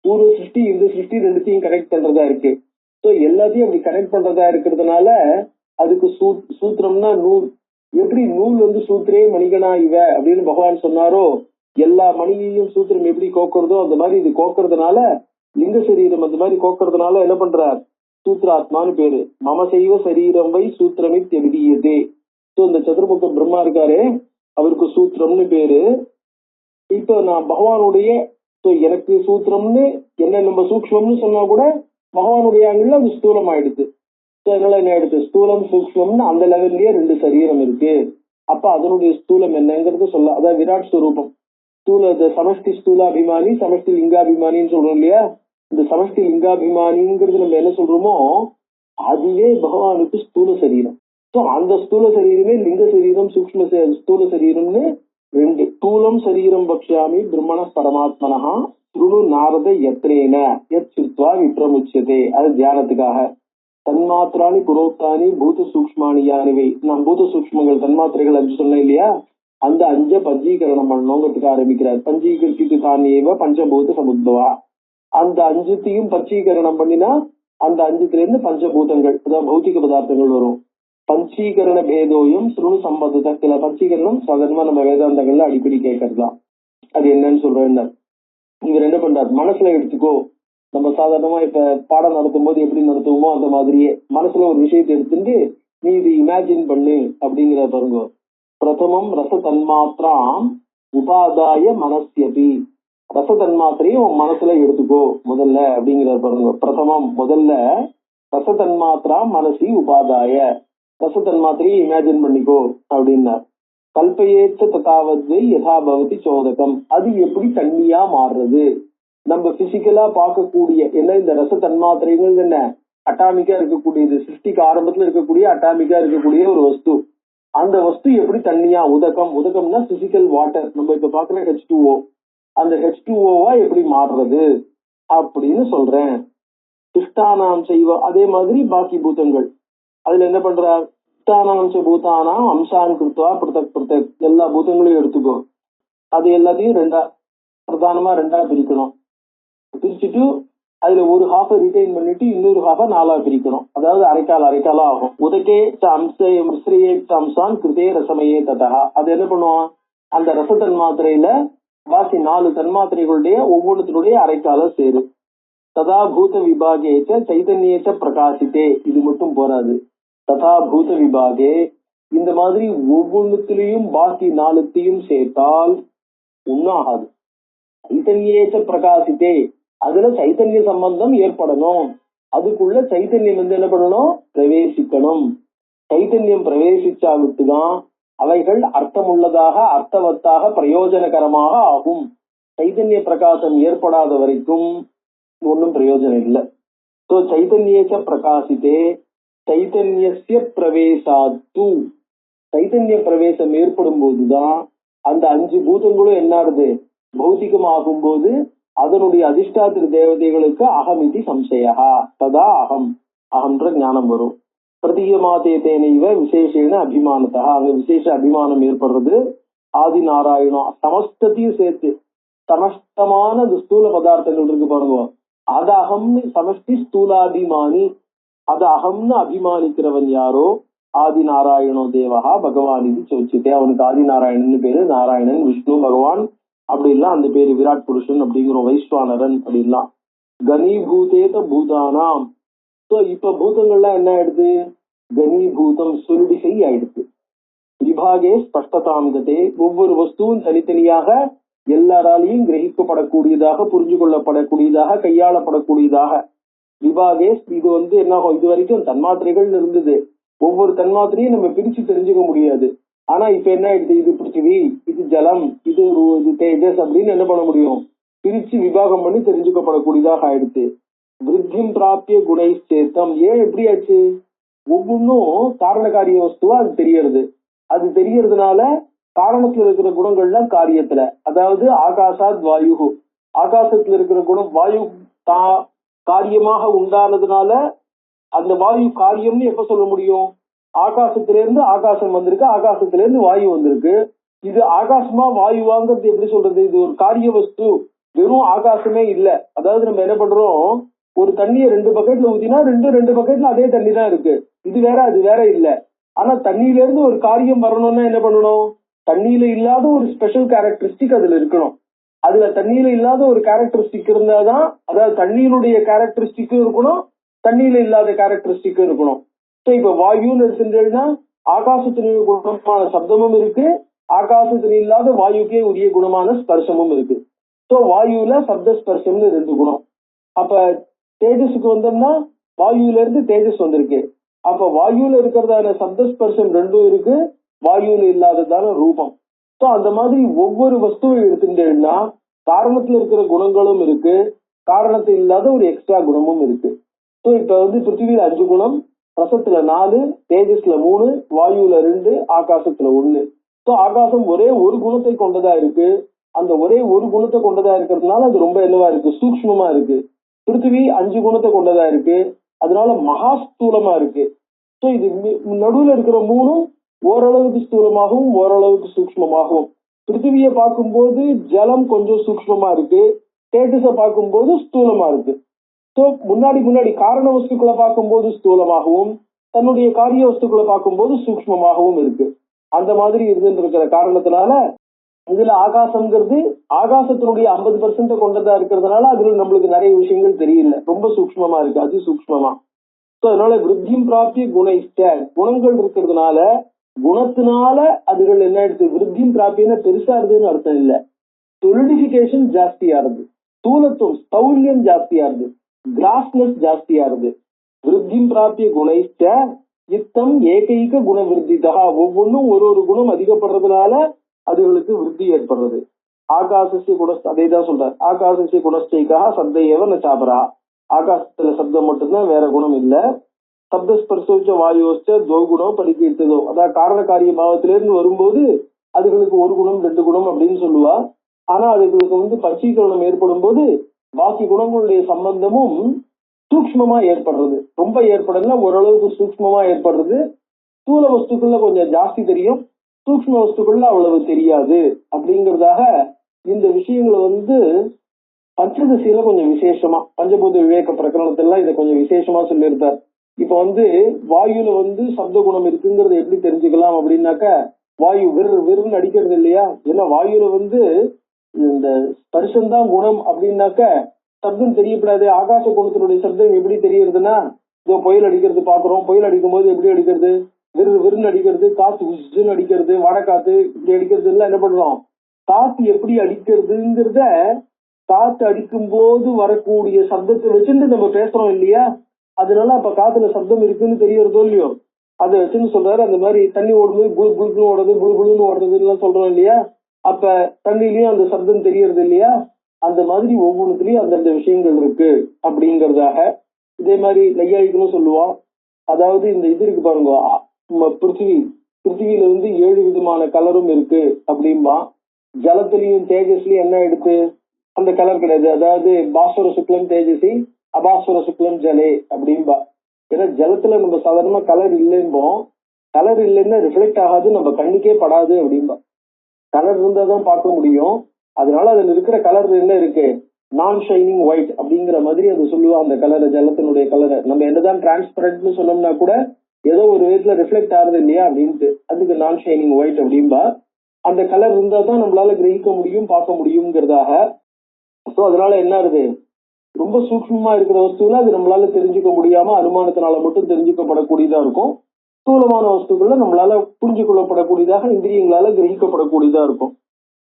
பூர்வ சிருஷ்டி இந்த சிருஷ்டி ரெண்டுத்தையும் கனெக்ட் பண்றதா இருக்கு. சோ எல்லாத்தையும் அப்படி கனெக்ட் பண்றதா இருக்கிறதுனால அதுக்கு சூத்திரம்னா நூல். எப்படி நூல் சூத்திரே மணிகனா இவ அப்படின்னு பகவான் சொன்னாரோ, எல்லா மணியையும் சூத்திரம் எப்படி கோக்குறதோ அந்த மாதிரி இது கோக்குறதுனால, லிங்க சரீரம் அந்த மாதிரி கோக்குறதுனால என்ன பண்றார், சூத்ராத்மான்னு பேரு. மமசைவ சரீரம் வை சூத்திரமே தெவிடியதே. சோ இந்த சதுர்முக பிரம்மா இருக்காரு, அவருக்கு சூத்திரம்னு பேரு. இப்ப நான் பகவானுடைய எனக்கு சூத்திரம்னு என்ன நம்ம சூக்ஷ்மம்னு சொன்னா கூட பகவானுடைய ஆங்கிள் அது ஸ்தூலம் ஆயிடுது. அதனால என்ன ஆயிடுச்சு, ஸ்தூலம் சூக்ஷ்மம்னு அந்த லெவல்லயே 2 சரீரம் இருக்கு. அப்ப அதனுடைய ஸ்தூலம் என்னங்கிறது சொல்ல, அதாவது விராட் ஸ்வரூபம். சமஷ்டி ஸ்தூலாபிமானி சமஷ்டி லிங்காபிமானின்னு சொல்றோம் இல்லையா. இந்த சமஷ்டி லிங்காபிமானிங்கிறது நம்ம என்ன சொல்றோமோ அதுவே பகவானுக்கு ஸ்தூல சரீரம். சோ அந்த ஸ்தூல சரீரமே லிங்க சரீரம் சூக்ஷ்ம ஸ்தூல சரீரம்னு 2. ஸ்தூலம் சரீரம் பக்ஷாமி பிரம்மண பரமாத்மனஹா சுருணு நாரத யத்ரேன யத் சித்வா விப்ரமுச்சதே. அது தியானத்துக்காக. தன்மாத்திராணி புரோக்தானி பூத சூக்ஷ்மானி யானிவை. நான் பூத சூக்ஷ்மங்கள் தன்மாத்திரைகள் 5 சொன்னேன் இல்லையா, அந்த 5 பஞ்சீகரணம் பண்ணணுங்கிறதுக்கு ஆரம்பிக்கிறார். பஞ்சீகரித்து தானியவ பஞ்சபூத சமுத்பவா. அந்த அஞ்சுத்தையும் பஞ்சீகரணம் பண்ணினா அந்த அஞ்சுத்துல இருந்து பஞ்சபூதங்கள் அதாவது பௌத்திக பதார்த்தங்கள் வரும். பஞ்சீகரண பேதோயம் சுருணு சம்பந்தத்தை சில பஞ்சீகரணம் சாதாரணமா நம்ம வேதாந்தங்கள்ல அடிக்கடி கேட்கறதுதான். அது என்னன்னு சொல்றேன். இவர் என்ன பண்றாரு, மனசுல எடுத்துக்கோ. நம்ம சாதாரணமா இப்ப பாடம் நடத்தும் போது எப்படி நடத்துவோமோ அந்த மாதிரியே மனசுல ஒரு விஷயத்தை எடுத்துட்டு நீ இது இமேஜின் பண்ணு அப்படிங்கிற பாருங்க. பிரதமம் ரச தன்மாத்திராம் உபாதாய மனசியபி. ரச தன்மாத்திரையும் உன் மனசுல எடுத்துக்கோ முதல்ல அப்படிங்கிற பாருங்க. பிரதமம் முதல்ல ரச தன்மாத்திரா மனசி உபாதாய, ரச தன்மாத்திரையை இமேஜின் பண்ணிக்கோ அப்படின்னா. கல்பயேத்த ததாவத்வை யதாபவதி சோதகம். அது எப்படி தண்ணியா மாறுறது? நம்ம பிசிக்கலா பார்க்கக்கூடிய என்ன இந்த ரச தன்மாத்திரைகள் என்ன அட்டாமிக்கா இருக்கக்கூடியது, சிருஷ்டிக்கு ஆரம்பத்துல இருக்கக்கூடிய அட்டாமிக்கா இருக்கக்கூடிய ஒரு வஸ்து. அந்த வஸ்து எப்படி தண்ணியா உதகம், உதகம்னா பிசிக்கல் வாட்டர், நம்ம இப்ப பாக்குற H2O, அந்த H2O-வா எப்படி மாறுறது அப்படின்னு சொல்றேன். சிஷ்டானாம் செய்வ அதே மாதிரி பாக்கி பூதங்கள் அதுல என்ன பண்றார், சிஷ்டானாம்ச பூதானாம் அம்சான் கிருத்வா பிரதக் பிரதக், எல்லா பூதங்களையும் எடுத்துக்கோ. அது எல்லாத்தையும் ரெண்டா பிரதானமா ரெண்டா பிரிக்கணும். பிரிச்சுட்டு அதுல ஒரு ஹாஃப ரிட்டைன் பண்ணிட்டு இன்னொரு ஹாஃப நாலா பிரிக்கணும். அதாவது அரைக்காலா ஆகும். உதகே மிஸ்ரே அம்சான் கிருதே ரசமையே ததா. அது என்ன பண்ணுவான், அந்த ரச தன்மாத்திரையில பாக்கி 4 தன்மாத்திரைகளுடைய ஒவ்வொன்றுத்தினுடைய அரைக்கால சேரு. ததா பூத விபாகேச்ச சைதன்யேச்ச பிரகாசித்தே. இது மட்டும் போராது. ததா பூத விபாகே இந்த மாதிரி ஒவ்வொன்றுத்திலையும் பாக்கி 4த்தையும் சேர்த்தால் ஒன்னாகாது. சைதன்யேச்ச பிரகாசித்தே, அதுல சைத்தன்ய சம்பந்தம் ஏற்படணும். அதுக்குள்ள சைத்தன்யம் என்ன பண்ணணும், பிரவேசிக்கணும். சைத்தன்யம் பிரவேசிச்சாவிட்டுதான் அவைகள் அர்த்தமுள்ளதாக அர்த்தவத்தாக பிரயோஜனகரமாக ஆகும். சைத்தன்ய பிரகாசம் ஏற்படாத வரைக்கும் ஒன்றும் பிரயோஜனம் இல்லை. ஸோ சைத்தன்யேச்ச பிரகாசித்தே சைத்தன்யஸ்ய பிரவேசாத்து. சைத்தன்ய பிரவேசம் ஏற்படும் போதுதான் அந்த 5 பூதங்களும் என்னாருது, பௌத்திகமாகும் போது அதனுடைய அதிஷ்டாத்திர தேவதைகளுக்கு அகமிதி சம்சயா ததா அகம்ன்ற ஞானம் வரும். பிரதீயமாதே தேனைவ விசேஷேன அபிமானத்தா, அங்க விசேஷ அபிமானம் ஏற்படுறது. ஆதி நாராயணம் சமஸ்தத்தையும் சேர்த்து, சமஸ்தமான ஸ்தூல பதார்த்தங்கள் இருக்கு பாருங்க, அது அகம்னு சமஷ்டி ஸ்தூலாபிமானி, அது அகம்னு அபிமானிக்கிறவன் யாரோ ஆதி நாராயணோ தேவஹா பகவான் இது சோச்சித்தே. அவனுக்கு ஆதி நாராயணன் பேரு, நாராயணன் விஷ்ணு பகவான் அப்படிலாம் அந்த பேரு, விராட் புருஷன் அப்படிங்கிறோம், வைஸ்வானரன் அப்படிலாம். கனீபூதேத பூதானாம். ஸோ இப்ப பூதங்கள்லாம் என்ன ஆயிடுது, கனீபூதம் சுருடிகை ஆயிடுது. விபாகே ஸ்பஷ்டதாங்கதே, ஒவ்வொரு வஸ்துவும் தனித்தனியாக எல்லாராலையும் கிரகிக்கப்படக்கூடியதாக, புரிஞ்சு கொள்ளப்படக்கூடியதாக, கையாளப்படக்கூடியதாக. விபாகே இது என்ன ஆகும், இது வரைக்கும் தன்மாத்திரைகள் இருந்தது, ஒவ்வொரு தன்மாத்திரையும் நம்ம பிரிச்சு தெரிஞ்சுக்க முடியாது. ஆனா இப்ப என்ன ஆயிடுது, இது பிருத்திவி, இது ஜலம், இது தேஜஸ் அப்படின்னு என்ன பண்ண முடியும், பிரிச்சு விபாகம் பண்ணி தெரிஞ்சுக்கப்படக்கூடியதாக ஆயிடுச்சு. விருத்திம் பிராப்பிய குணை சேத்தம். ஏன் எப்படி ஆச்சு, ஒவ்வொன்றும் காரணகாரிய வஸ்துவா அது தெரியறது. அது தெரியறதுனால காரணத்துல இருக்கிற குணங்கள்லாம் காரியத்துல, அதாவது ஆகாசாத் வாயு, ஆகாசத்துல இருக்கிற குணம் வாயு காரியமாக உண்டானதுனால அந்த வாயு காரியம்னு எப்ப சொல்ல முடியும், ஆகாசத்திலிருந்து ஆகாசம் வந்திருக்கு, ஆகாசத்திலிருந்து வாயு வந்திருக்கு. இது ஆகாசமா வாயுவாங்கிறது எப்படி சொல்றது, இது ஒரு காரிய வஸ்து, வெறும் ஆகாசமே இல்ல. அதாவது நம்ம என்ன பண்றோம், ஒரு தண்ணியை 2 பக்கெட்ல ஊத்தினா ரெண்டு பக்கெட்ல அதே தண்ணி தான் இருக்கு, இது வேற அது வேற இல்ல. ஆனா தண்ணியில இருந்து ஒரு காரியம் வரணும்னா என்ன பண்ணணும், தண்ணியில இல்லாத ஒரு ஸ்பெஷல் கேரக்டரிஸ்டிக் அதுல இருக்கணும். அதுல தண்ணியில இல்லாத ஒரு கேரக்டரிஸ்டிக் இருந்தாதான், அதாவது தண்ணியினுடைய கேரக்டரிஸ்டிக்கும் இருக்கணும், தண்ணியில இல்லாத கேரக்டரிஸ்டிக்கும் இருக்கணும். ஸோ இப்ப வாயுன்னு எடுத்துட்டேன்னா ஆகாசத்தினுடைய குணமான சப்தமும் இருக்கு, ஆகாசத்துல இல்லாத வாயுக்கே உரிய குணமான ஸ்பர்சமும் இருக்கு. ஸோ வாயுல சப்த ஸ்பர்சம்னு 2 குணம். அப்ப தேஜஸுக்கு வந்தோம்னா வாயுல இருந்து தேஜஸ் வந்திருக்கு. அப்ப வாயுல இருக்கிறதான சப்தஸ்பர்சம் 2ம் இருக்கு, வாயுல இல்லாததான ரூபம். ஸோ அந்த மாதிரி ஒவ்வொரு வஸ்துவை எடுத்துட்டேன்னா காரணத்துல இருக்கிற குணங்களும் இருக்கு, காரணத்தில் இல்லாத ஒரு எக்ஸ்ட்ரா குணமும் இருக்கு. ஸோ இப்ப பிருத்திவியில 5 குணம், ரசத்துல 4, தேஜஸ்ல 3, வாயுல 2, ஆகாசத்துல 1. ஸோ ஆகாசம் ஒரே ஒரு குணத்தை கொண்டதா இருக்கு. அந்த ஒரே ஒரு குணத்தை கொண்டதா இருக்கிறதுனால அது ரொம்ப என்னவா இருக்கு, சூக்ஷ்மமா இருக்கு. பிருத்திவி 5 குணத்தை கொண்டதா இருக்கு, அதனால மகா ஸ்தூலமா இருக்கு. ஸோ இது நடுவுல இருக்கிற 3ம் ஓரளவுக்கு ஸ்தூலமாகவும் ஓரளவுக்கு சூக்ஷ்மமாகவும். பிருத்திவியை பார்க்கும்போது ஜலம் கொஞ்சம் சூக்ஷ்மமா இருக்கு, ஸ்டேட்டஸ பார்க்கும்போது ஸ்தூலமா இருக்கு. ஸோ முன்னாடி காரண வஸ்துக்களை பார்க்கும்போது ஸ்தூலமாகவும் தன்னுடைய காரிய வஸ்துக்களை பார்க்கும்போது சூக்ஷ்மமாகவும் இருக்கு. அந்த மாதிரி இருந்துருக்கிற காரணத்தினால இதுல ஆகாசம்ங்கிறது ஆகாசத்தினுடைய 50% கொண்டதா இருக்கிறதுனால அதுல நம்மளுக்கு நிறைய விஷயங்கள் தெரியல, ரொம்ப சூக்ஷ்மமா இருக்கு, அதி சூக்ஷ்மமா. ஸோ அதனால விருத்தியும் பிராப்திய குணைஷ்ட குணங்கள் இருக்கிறதுனால குணத்தினால அதுகள் என்ன எடுத்து விருத்தியும் பிராப்தியன பெருசா இருதுன்னு அர்த்தம் இல்ல, சொலிடிபிகேஷன் ஜாஸ்தியா இருக்கு, ஸ்தூலத்துவம் ஸ்தௌல்யம் ஜாஸ்தியா இருக்கு, கிராஸ்னஸ் ஜாஸ்தியா இருக்கு. விருத்தியும் பிராப்திய குணைஷ்ட யுத்தம் ஏகைக குண விருத்திதா ஒவ்வொன்றும் ஒரு குணம் அதிகப்படுறதுனால அதுகளுக்கு விருத்தி ஏற்படுறது. ஆகாசிய குண அதேதான் சொல்றார். ஆகாசிய குணஸ்டைகா சப்த ஏவ நச்சாபரா ஆகாசத்துல சப்தம் மட்டும்தான், வேற குணம் இல்ல. சப்தஸ்பர்சோச்ச வாயோச்ச துவகுணம் பரிகீர்த்ததோ அதாவது காரண காரிய பாவத்திலிருந்து வரும்போது அதுகளுக்கு ஒரு குணம் 2 குணம் அப்படின்னு சொல்லுவா. ஆனா அதுகளுக்கு பஞ்சீகரணம் ஏற்படும் போது பாக்கி குணங்களுடைய சம்பந்தமும் சூக்ஷ்மமா ஏற்படுறது, ரொம்ப ஏற்படல ஓரளவுக்கு சூக்ஷ்மமா ஏற்படுறது. ஸ்தூல வஸ்துக்கள்ல கொஞ்சம் ஜாஸ்தி தெரியும், சூக்ஷ்ம வஸ்துக்கள்ல அவ்வளவு தெரியாது. அப்படிங்கிறதாக இந்த விஷயங்களை பஞ்சதசியில கொஞ்சம் விசேஷமா பஞ்சபூத விவேக பிரகரணத்தெல்லாம் இதை கொஞ்சம் விசேஷமா சொல்லியிருக்கார். இப்ப வாயுல சப்த குணம் இருக்குங்கிறத எப்படி தெரிஞ்சுக்கலாம் அப்படின்னாக்க, வாயு வெறுன்னு அடிக்கிறது இல்லையா, ஏன்னா வாயுல இந்த ஸ்பர்சம்தான் குணம் அப்படின்னாக்க சப்தம் தெரியப்படாது. ஆகாச குணத்தினுடைய சப்தம் எப்படி தெரியறதுன்னா, இதோ புயல் அடிக்கிறது பாக்குறோம், புயல் அடிக்கும் போது எப்படி அடிக்கிறது, வெறுன்னு அடிக்கிறது, காத்து உஷ்ன்னு அடிக்கிறது, வடக்காத்து இப்படி அடிக்கிறது எல்லாம் என்ன பண்றோம், காத்து எப்படி அடிக்கிறதுங்கிறத காத்து அடிக்கும் போது வரக்கூடிய சப்தத்தை வச்சுட்டு நம்ம பேசுறோம் இல்லையா, அதனால அப்ப காத்துல சப்தம் இருக்குன்னு தெரியறதோ இல்லையோ, அதை வச்சுன்னு சொல்றாரு. அந்த மாதிரி தண்ணி ஓடும்போது புழுன்னு ஓடுறது புழுன்னு ஓடுறதுன்னு எல்லாம் சொல்றோம் இல்லையா, அப்ப தண்ணிலையும் அந்த சப்தம் தெரியறது இல்லையா, அந்த மாதிரி ஒவ்வொன்றுலயும் அந்தந்த விஷயங்கள் இருக்கு அப்படிங்கிறதாக. இதே மாதிரி நையாயிகளும் சொல்லுவான். அதாவது இந்த இது இருக்கு பாருங்க, பிருத்திவியில 7 விதமான கலரும் இருக்கு அப்படின்பா. ஜலத்திலையும் தேஜஸ்லயும் என்ன எடுத்து அந்த கலர் கிடையாது, அதாவது பாஸ்வர சுக்லம் தேஜசி அபாஸ்வர சுக்லம் ஜலே அப்படின்பா. ஏன்னா ஜலத்துல நம்ம சாதாரணமா கலர் இல்லைம்போம், கலர் இல்லைன்னா ரிஃப்ளெக்ட் ஆகாது, நம்ம கண்ணுக்கே படாது அப்படின்பா. கலர் இருந்தா தான் பார்க்க முடியும். அதனால அதுல இருக்கிற கலர் என்ன இருக்கு, நான் ஷைனிங் ஒயிட் அப்படிங்கிற மாதிரி அது சொல்லுவா. அந்த கலரை, ஜலத்தினுடைய கலரை நம்ம என்னதான் டிரான்ஸ்பரண்ட்னு சொன்னோம்னா கூட ஏதோ ஒரு விதத்துல ரிஃப்ளெக்ட் ஆகுது இல்லையா அப்படின்ட்டு, அதுக்கு நான் ஷைனிங் ஒயிட் அப்படின்பா. அந்த கலர் இருந்தா தான் நம்மளால கிரகிக்க முடியும், பார்க்க முடியுங்கிறதாக. ஸோ அதனால என்ன ஆகுது, ரொம்ப சூக்ஷ்மமா இருக்கிற வஸ்துல அது நம்மளால தெரிஞ்சுக்க முடியாம அனுமானத்தினால மட்டும் தெரிஞ்சுக்கப்படக்கூடியதா இருக்கும். ஸ்தூலமான வஸ்துக்கள்ல நம்மளால புரிஞ்சு கொள்ளப்படக்கூடியதாக இந்திரியங்களால கிரகிக்கப்படக்கூடியதா இருக்கும்.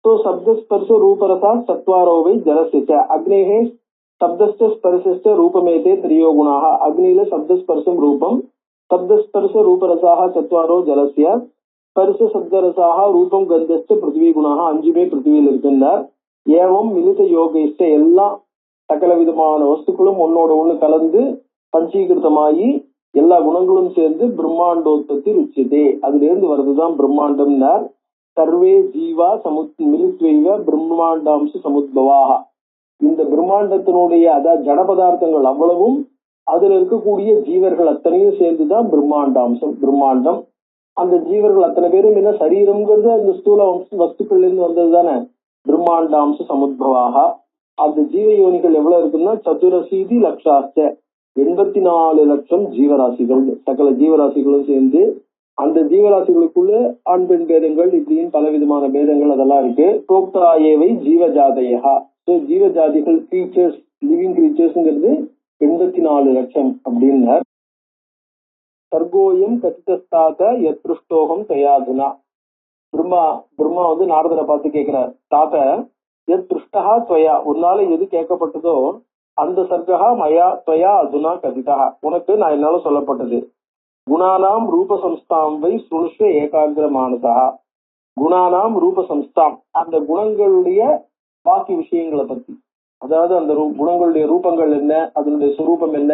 तो शब्दस्पर्श रूपरसा चत्वारो जलस्य अग्नेः शब्दस्य स्पर्शस्य रूपमेते त्रयो गुणाः अग्निले शब्दस्पर्शं रूपं शब्दस्पर्श रूपरसाः चत्वारो जलस्य स्पर्श शब्दरसाः रूपं गन्धश्च पृथ्वी गुणाः अंजुमे पृथ्वीயில் இருக்கின்றார். ஏவம் மிலித யோகைஷ்ட எல்லா சகல விதமான வஸ்துக்களும் ஒன்னோட ஒண்ணு கலந்து பஞ்சீகிருத்தமாயி எல்லா குணங்களும் சேர்ந்து பிரம்மாண்டோத்பத்தி ருச்சியதே, அதுல இருந்து வருதுதான் பிரம்மாண்டம்னார். சர்வே ஜீவா மிலித்வைவ பிரம்மாண்டாம்ச சமுத்பவாக, இந்த பிரம்மாண்டத்தினுடைய அதாவது ஜட பதார்த்தங்கள் அவ்வளவும் அதுல இருக்கக்கூடிய ஜீவர்கள் அத்தனையும் சேர்ந்துதான் பிரம்மாண்டாம்சம் பிரம்மாண்டம். அந்த ஜீவர்கள் அத்தனை பேரும் என்ன சரீரம்ங்கிறது அந்த ஸ்தூல வஸ்துக்கள்ல இருந்து வந்தது தானே, பிரம்மாண்டாம்ச சமுத்பவாக. அந்த ஜீவ யோனிகள் எவ்வளவு இருக்குன்னா சதுரசீதி லட்சாச்ச 84 லட்சம் ஜீவராசிகள், சகல ஜீவராசிகளும் சேர்ந்து. அந்த ஜீவராசிகளுக்குள்ள ஆண் பெண் பேதங்கள் இப்படின்னு பல விதமான பேதங்கள் அதெல்லாம் இருக்கு. புரோக்தாயேவை ஜீவஜாதையா, ஜீவஜாதிகள் கிரீச்சர்ஸ் லிவிங் கிரீச்சர்ஸ்ங்கிறது 84 லட்சம் அப்படின்னார். சர்கோயம் கச்சிதஸ்தாத யத்ருஷ்டோகம் தயாதுனா, பிரம்மா நாரதரை பார்த்து கேட்கிறார், தாத்த எத் பிருஷ்டா துவயா, உன்னால எது கேட்கப்பட்டதோ அந்த சர்க்கா மயா துவயா அதுனா கதிதா, உனக்கு நான் என்னால சொல்லப்பட்டது. குணானாம் ரூப சம்ஸ்தாம் வை சுனுஷ்வ ஏகாகிர மானசா, குணானாம் ரூப சம்ஸ்தாம் அந்த குணங்களுடைய பாக்கி விஷயங்களை பத்தி, அதாவது அந்த குணங்களுடைய ரூபங்கள் என்ன, அதனுடைய சுரூபம் என்ன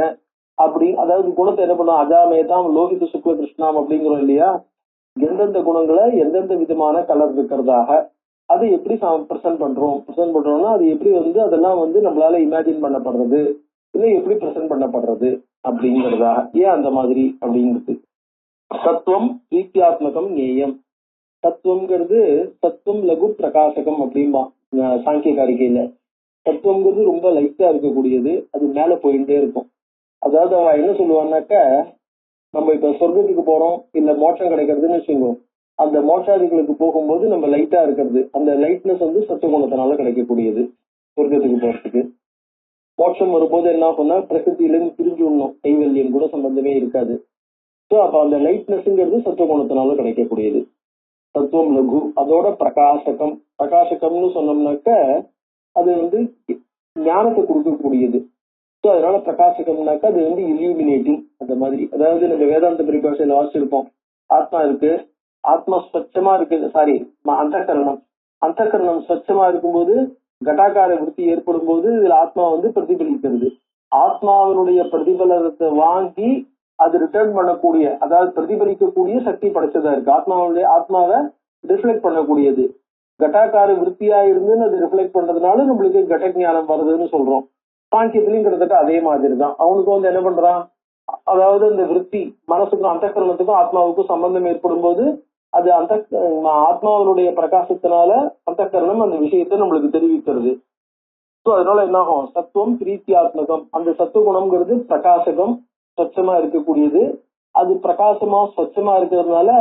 அப்படி, அதாவது குணத்தை என்ன பண்ணும், அஜாமேதாம் லோகித சுக்ல கிருஷ்ணாம் அப்படிங்கிறோம் இல்லையா, எந்தெந்த குணங்களை எந்தெந்த விதமான கலர் இருக்கிறதாக அதை எப்படி பிரசன்ட் பண்றோம்னா அது எப்படி அதெல்லாம் நம்மளால இமேஜின் பண்ணப்படுறது இல்லை எப்படி பிரசன்ட் பண்ணப்படுறது அப்படிங்கிறதாக. ஏன் அந்த மாதிரி அப்படிங்கிறது. தத்துவம் பிரீத்தியாத்மகம் ஞேயம், தத்துவம்ங்கிறது தத்துவம் லகு பிரகாசகம் அப்படின்பா சாங்கிய காரிகையில. சத்துவம்ங்கிறது ரொம்ப லைட்டா இருக்கக்கூடியது, அது மேல போயிட்டே இருக்கும். அதாவது அவன் என்ன சொல்லுவான்னாக்க, நம்ம இப்ப சொர்க்கத்துக்கு போறோம் இல்ல மோட்சம் கிடைக்கிறதுன்னு வச்சுக்கோ, அந்த மோட்சாதிகளுக்கு போகும்போது நம்ம லைட்டா இருக்கிறது, அந்த லைட்னஸ் வந்து சத்துவகுணத்தினால கிடைக்கக்கூடியது சொர்க்கத்துக்கு போறதுக்கு. மோட்சம் வரும்போது என்ன ஆகும்னா பிரகிருத்திலிருந்து பிரிஞ்சு விடணும், கைவல்யம் கூட சம்பந்தமே இருக்காது. ஸோ அப்ப அந்த லைட்னஸ்ங்கிறது சத்துவகுணத்தினால கிடைக்கக்கூடியது. சத்துவம் லகு, அதோட பிரகாசகம். பிரகாசகம்னு சொன்னோம்னாக்க அது வந்து ஞானத்தை கொடுக்கக்கூடியது. ஸோ அதனால பிரகாசகம்னாக்கா அது வந்து இல்யூமினேட்டிங் அந்த மாதிரி. அதாவது நம்ம வேதாந்த பரிபாஷையில வாசிச்சிருப்போம், ஆத்மா இருக்கு, ஆத்மா ஸ்வச்சமா இருக்கு, சாரி அந்தகரணம், அந்தகரணம் ஸ்வச்சமா இருக்கும்போது கட்டாக்கார விருத்தி ஏற்படும் போது இதுல ஆத்மா வந்து பிரதிபலிக்கிறது. ஆத்மாவினுடைய பிரதிபலனத்தை வாங்கி அது ரிட்டர்ன் பண்ணக்கூடிய, அதாவது பிரதிபலிக்கக்கூடிய சக்தி படைச்சதா இருக்கு. ஆத்மாவை ரிஃப்ளெக்ட் பண்ணக்கூடியது. கட்டாக்கார விருத்தியா இருந்துன்னு அது ரிஃப்ளெக்ட் பண்றதுனால நம்மளுக்கு கட்ட ஞானம் வருதுன்னு சொல்றோம். சாங்கியத்திலையும் கிட்டத்தட்ட அதே மாதிரி தான். அவனுக்கு வந்து என்ன பண்றான், அதாவது இந்த விருத்தி மனசுக்கும் அந்தகரணத்துக்கும் ஆத்மாவுக்கும் சம்பந்தம் ஏற்படும் போது அது அந்த ஆத்மாவினுடைய பிரகாசத்தினால அந்தகரணம் அந்த விஷயத்தை நம்மளுக்கு தெரிவிக்கிறது. ஸோ அதனால என்ன ஆகும், சத்துவம் பிரீத்தியாத்மகம். அந்த சத்துவ குணம்ங்கிறது பிரகாசகம், ஸ்வச்சமா இருக்கக்கூடியது. அது பிரகாசமா ஸ்வச்சமா இருக்கிறதுனால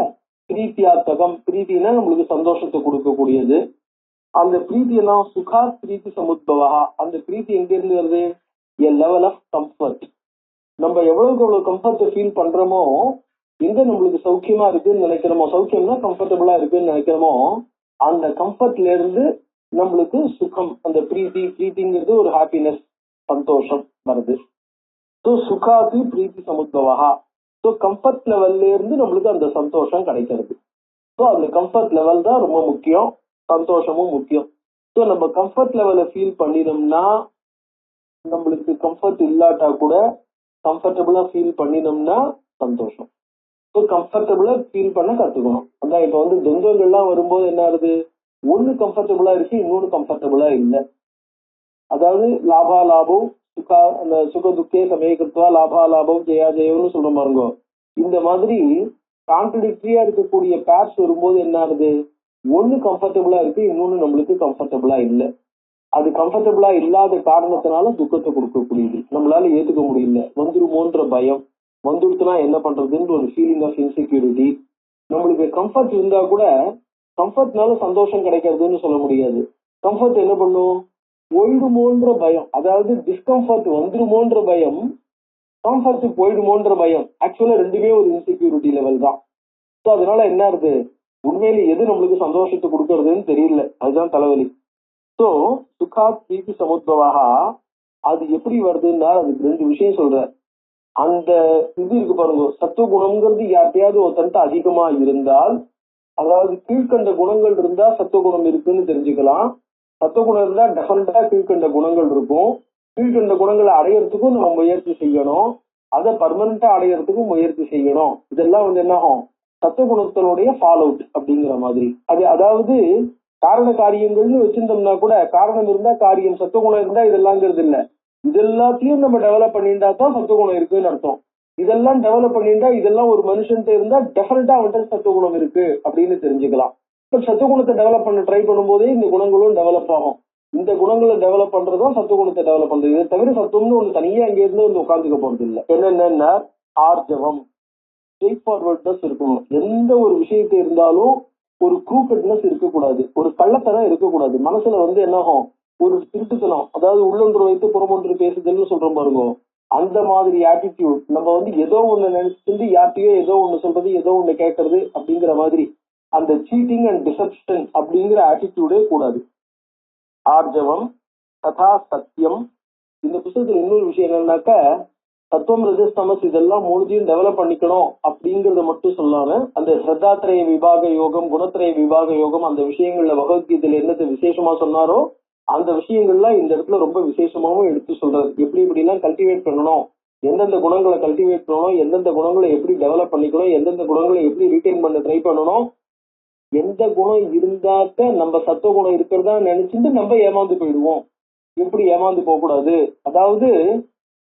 பிரீத்தியாத்மகம். பிரீத்தினா நம்மளுக்கு சந்தோஷத்தை கொடுக்கக்கூடியது. அந்த பிரீத்தி எல்லாம் சுகா பிரீத்தி சமுத்பவா. அந்த பிரீத்தி எங்க இருந்து வருது, எ லெவல் ஆஃப் கம்ஃபர்ட். நம்ம எவ்வளவுக்கு எவ்வளவு கம்ஃபர்ட்டை ஃபீல் பண்றோமோ, எங்க நம்மளுக்கு சௌக்கியமா இருக்குன்னு நினைக்கிறோமோ, சௌக்கியம்னா கம்ஃபர்டபுளா இருக்குன்னு நினைக்கிறோமோ, அந்த கம்ஃபர்ட்ல இருந்து நம்மளுக்கு சுகம், அந்த பிரீத்திங்கிறது ஒரு ஹாப்பினஸ், சந்தோஷம் வருது. ஸோ சுகாதி பிரீத்தி சமுத்பவா. ஸோ கம்ஃபர்ட் லெவல்ல இருந்து நம்மளுக்கு அந்த சந்தோஷம் கிடைக்கிறது. ஸோ அந்த கம்ஃபர்ட் லெவல் தான் ரொம்ப முக்கியம், சந்தோஷமும் முக்கியம். ஸோ நம்ம கம்ஃபர்ட் லெவலை ஃபீல் பண்ணினோம்னா, நம்மளுக்கு கம்ஃபர்ட் இல்லாட்டா கூட கம்ஃபர்டபுளா ஃபீல் பண்ணினோம்னா சந்தோஷம். ஸோ கம்ஃபர்டபுளா ஃபீல் பண்ண கத்துக்கணும். அதான் இப்ப வந்து துன்பங்கள்லாம் வரும்போது என்ன ஆகுது, ஒண்ணு கம்ஃபர்டபுளா இருக்கு, இன்னொன்னு கம்ஃபர்டபுளா இல்லை. அதாவது லாபா லாபம் சுகா, அந்த சுக துக்கே சமயக்கத்துவா லாபா லாபம் ஜெயா ஜெயம்னு சொல்ற பாருங்க. இந்த மாதிரி கான்ட்ரடிக்டரியா இருக்கக்கூடிய பேர்ஸ் வரும்போது என்ன ஆகுது, ஒண்ணு கம்ஃபர்டபுளா இருக்கு, இன்னொன்னு நம்மளுக்கு கம்ஃபர்டபுளா இல்லை. அது கம்ஃபர்டபுளா இல்லாத காரணத்தினால துக்கத்தை கொடுக்கக்கூடியது, நம்மளால ஏத்துக்க முடியல, வந்துருமோன்ற பயம், வந்துருச்சுன்னா என்ன பண்றதுன்ற ஒரு ஃபீலிங் ஆஃப் இன்செக்யூரிட்டி. நம்மளுக்கு கம்ஃபர்ட் இருந்தா கூட கம்ஃபர்ட்னால சந்தோஷம் கிடைக்கிறதுன்னு சொல்ல முடியாது. கம்ஃபர்ட் என்ன பண்ணும், போயிடுமோன்ற பயம், அதாவது டிஸ்கம்ஃபர்ட் வந்துருமோன்ற பயம், கம்ஃபர்ட் போயிடுமோன்ற பயம். ஆக்சுவலா ரெண்டுமே ஒரு இன்செக்யூரிட்டி லெவல் தான். ஸோ அதனால என்ன ஆகுது, உண்மையில எது நம்மளுக்கு சந்தோஷத்தை கொடுக்கறதுன்னு தெரியல, அதுதான் தலைவலி. ஸோ சுகா பிரீத்தி சமுத்பவா அது எப்படி வருதுன்னா, அதுக்கு ரெண்டு விஷயம் சொல்ற. அந்த இது இருக்கு பாருங்க, சத்துவ குணம்ங்கிறது யார்ட்டையாவது ஒருத்தன்ட்டு அதிகமா இருந்தால், அதாவது கீழ்கண்ட குணங்கள் இருந்தா சத்துவ குணம் இருக்குன்னு தெரிஞ்சுக்கலாம். சத்துவ குணம் இருந்தா டெஃபினட்டா கீழ்கண்ட குணங்கள் இருக்கும். கீழ்கண்ட குணங்களை அடையறதுக்கும் நம்ம முயற்சி செய்யணும், அதை பர்மனண்டா அடையறதுக்கும் முயற்சி செய்யணும். இதெல்லாம் வந்து என்ன ஆகும், சத்துவ குணத்தினுடைய ஃபால் அவுட் அப்படிங்கிற மாதிரி. அது அதாவது காரண காரியங்கள்னு வச்சிருந்தோம்னா கூட, காரணம் இருந்தா காரியம், சத்துவகுணம் இருந்தா இதெல்லாம்ங்கிறது இல்லை. இது எல்லாத்தையும் நம்ம டெவலப் பண்ணிட்டா தான் சத்துவகுணம் இருக்குன்னு அர்த்தம். இதெல்லாம் டெவலப் பண்ணிட்டா, இதெல்லாம் ஒரு மனுஷன்ட்ட இருந்தா டெஃபினட்டா அவன்கிட்ட சத்துவகுணம் இருக்கு அப்படின்னு தெரிஞ்சுக்கலாம். பட் சத்துவகுணத்தை டெவலப் பண்ண ட்ரை பண்ணும்போதே இந்த குணங்களும் டெவலப் ஆகும். இந்த குணங்களை டெவலப் பண்றதும் சத்துவகுணத்தை டெவலப் பண்றது. இதை தவிர சத்துவம்னு ஒண்ணு தனியா அங்க இருந்து வந்து உட்காந்துக்க போறது இல்லை. என்னென்ன ஆர்ஜவம், ஸ்ட்ரெயிட் ஃபார்வர்ட்னஸ் இருக்கணும். எந்த ஒரு விஷயத்தை இருந்தாலும் ஒரு க்ரூக்கட்னஸ் இருக்கக்கூடாது, ஒரு கள்ளத்தனம் இருக்கக்கூடாது. மனசுல வந்து என்ன ஆகும், ஒரு திருட்டுத்தனம், அதாவது உள்ளொன்று வைத்து புறமொன்று பேசுதல்னு சொல்றோம் பாருங்க, அந்த மாதிரி ஆட்டிடியூட். நம்ம வந்து ஏதோ ஒண்ணு நினைச்சிட்டு யார்ட்டையோ ஏதோ ஒண்ணு சொல்றது, ஏதோ ஒண்ணு கேட்கறது அப்படிங்கிற மாதிரி அந்த சீட்டிங் அண்ட் டிசப்ஷன் அப்படிங்கிற ஆட்டிடியூடே கூடாது. ஆர்ஜவம் ததா சத்தியம். இந்த புத்தகத்துல இன்னொரு விஷயம் என்னன்னாக்க, தத்துவம் ரஜஸ்தமஸ் இதெல்லாம் மூணுத்தையும் டெவலப் பண்ணிக்கணும் அப்படிங்கறத மட்டும் சொல்லாம, அந்த ஸ்ரத்தாத்திரய விபாக யோகம், குணத்திரய விபாக யோகம், அந்த விஷயங்கள்ல பகவத்கீதையில என்னது விசேஷமா சொன்னாரோ அந்த விஷயங்கள்லாம் இந்த இடத்துல ரொம்ப விசேஷமாவும் எடுத்து சொல்றாரு. எப்படி எல்லாம் கல்டிவேட் பண்ணணும், எந்தெந்த குணங்களை கல்டிவேட் பண்ணணும், எந்தெந்த குணங்களை எப்படி டெவலப் பண்ணிக்கணும், எந்தெந்த குணங்களை எப்படி ரீட்டைன் பண்ண ட்ரை பண்ணணும். எந்த குணம் இருந்தாக்க நம்ம சத்துவ குணம் இருக்கிறதா நினைச்சிட்டு நம்ம ஏமாந்து போயிடுவோம், எப்படி ஏமாந்து போக கூடாது. அதாவது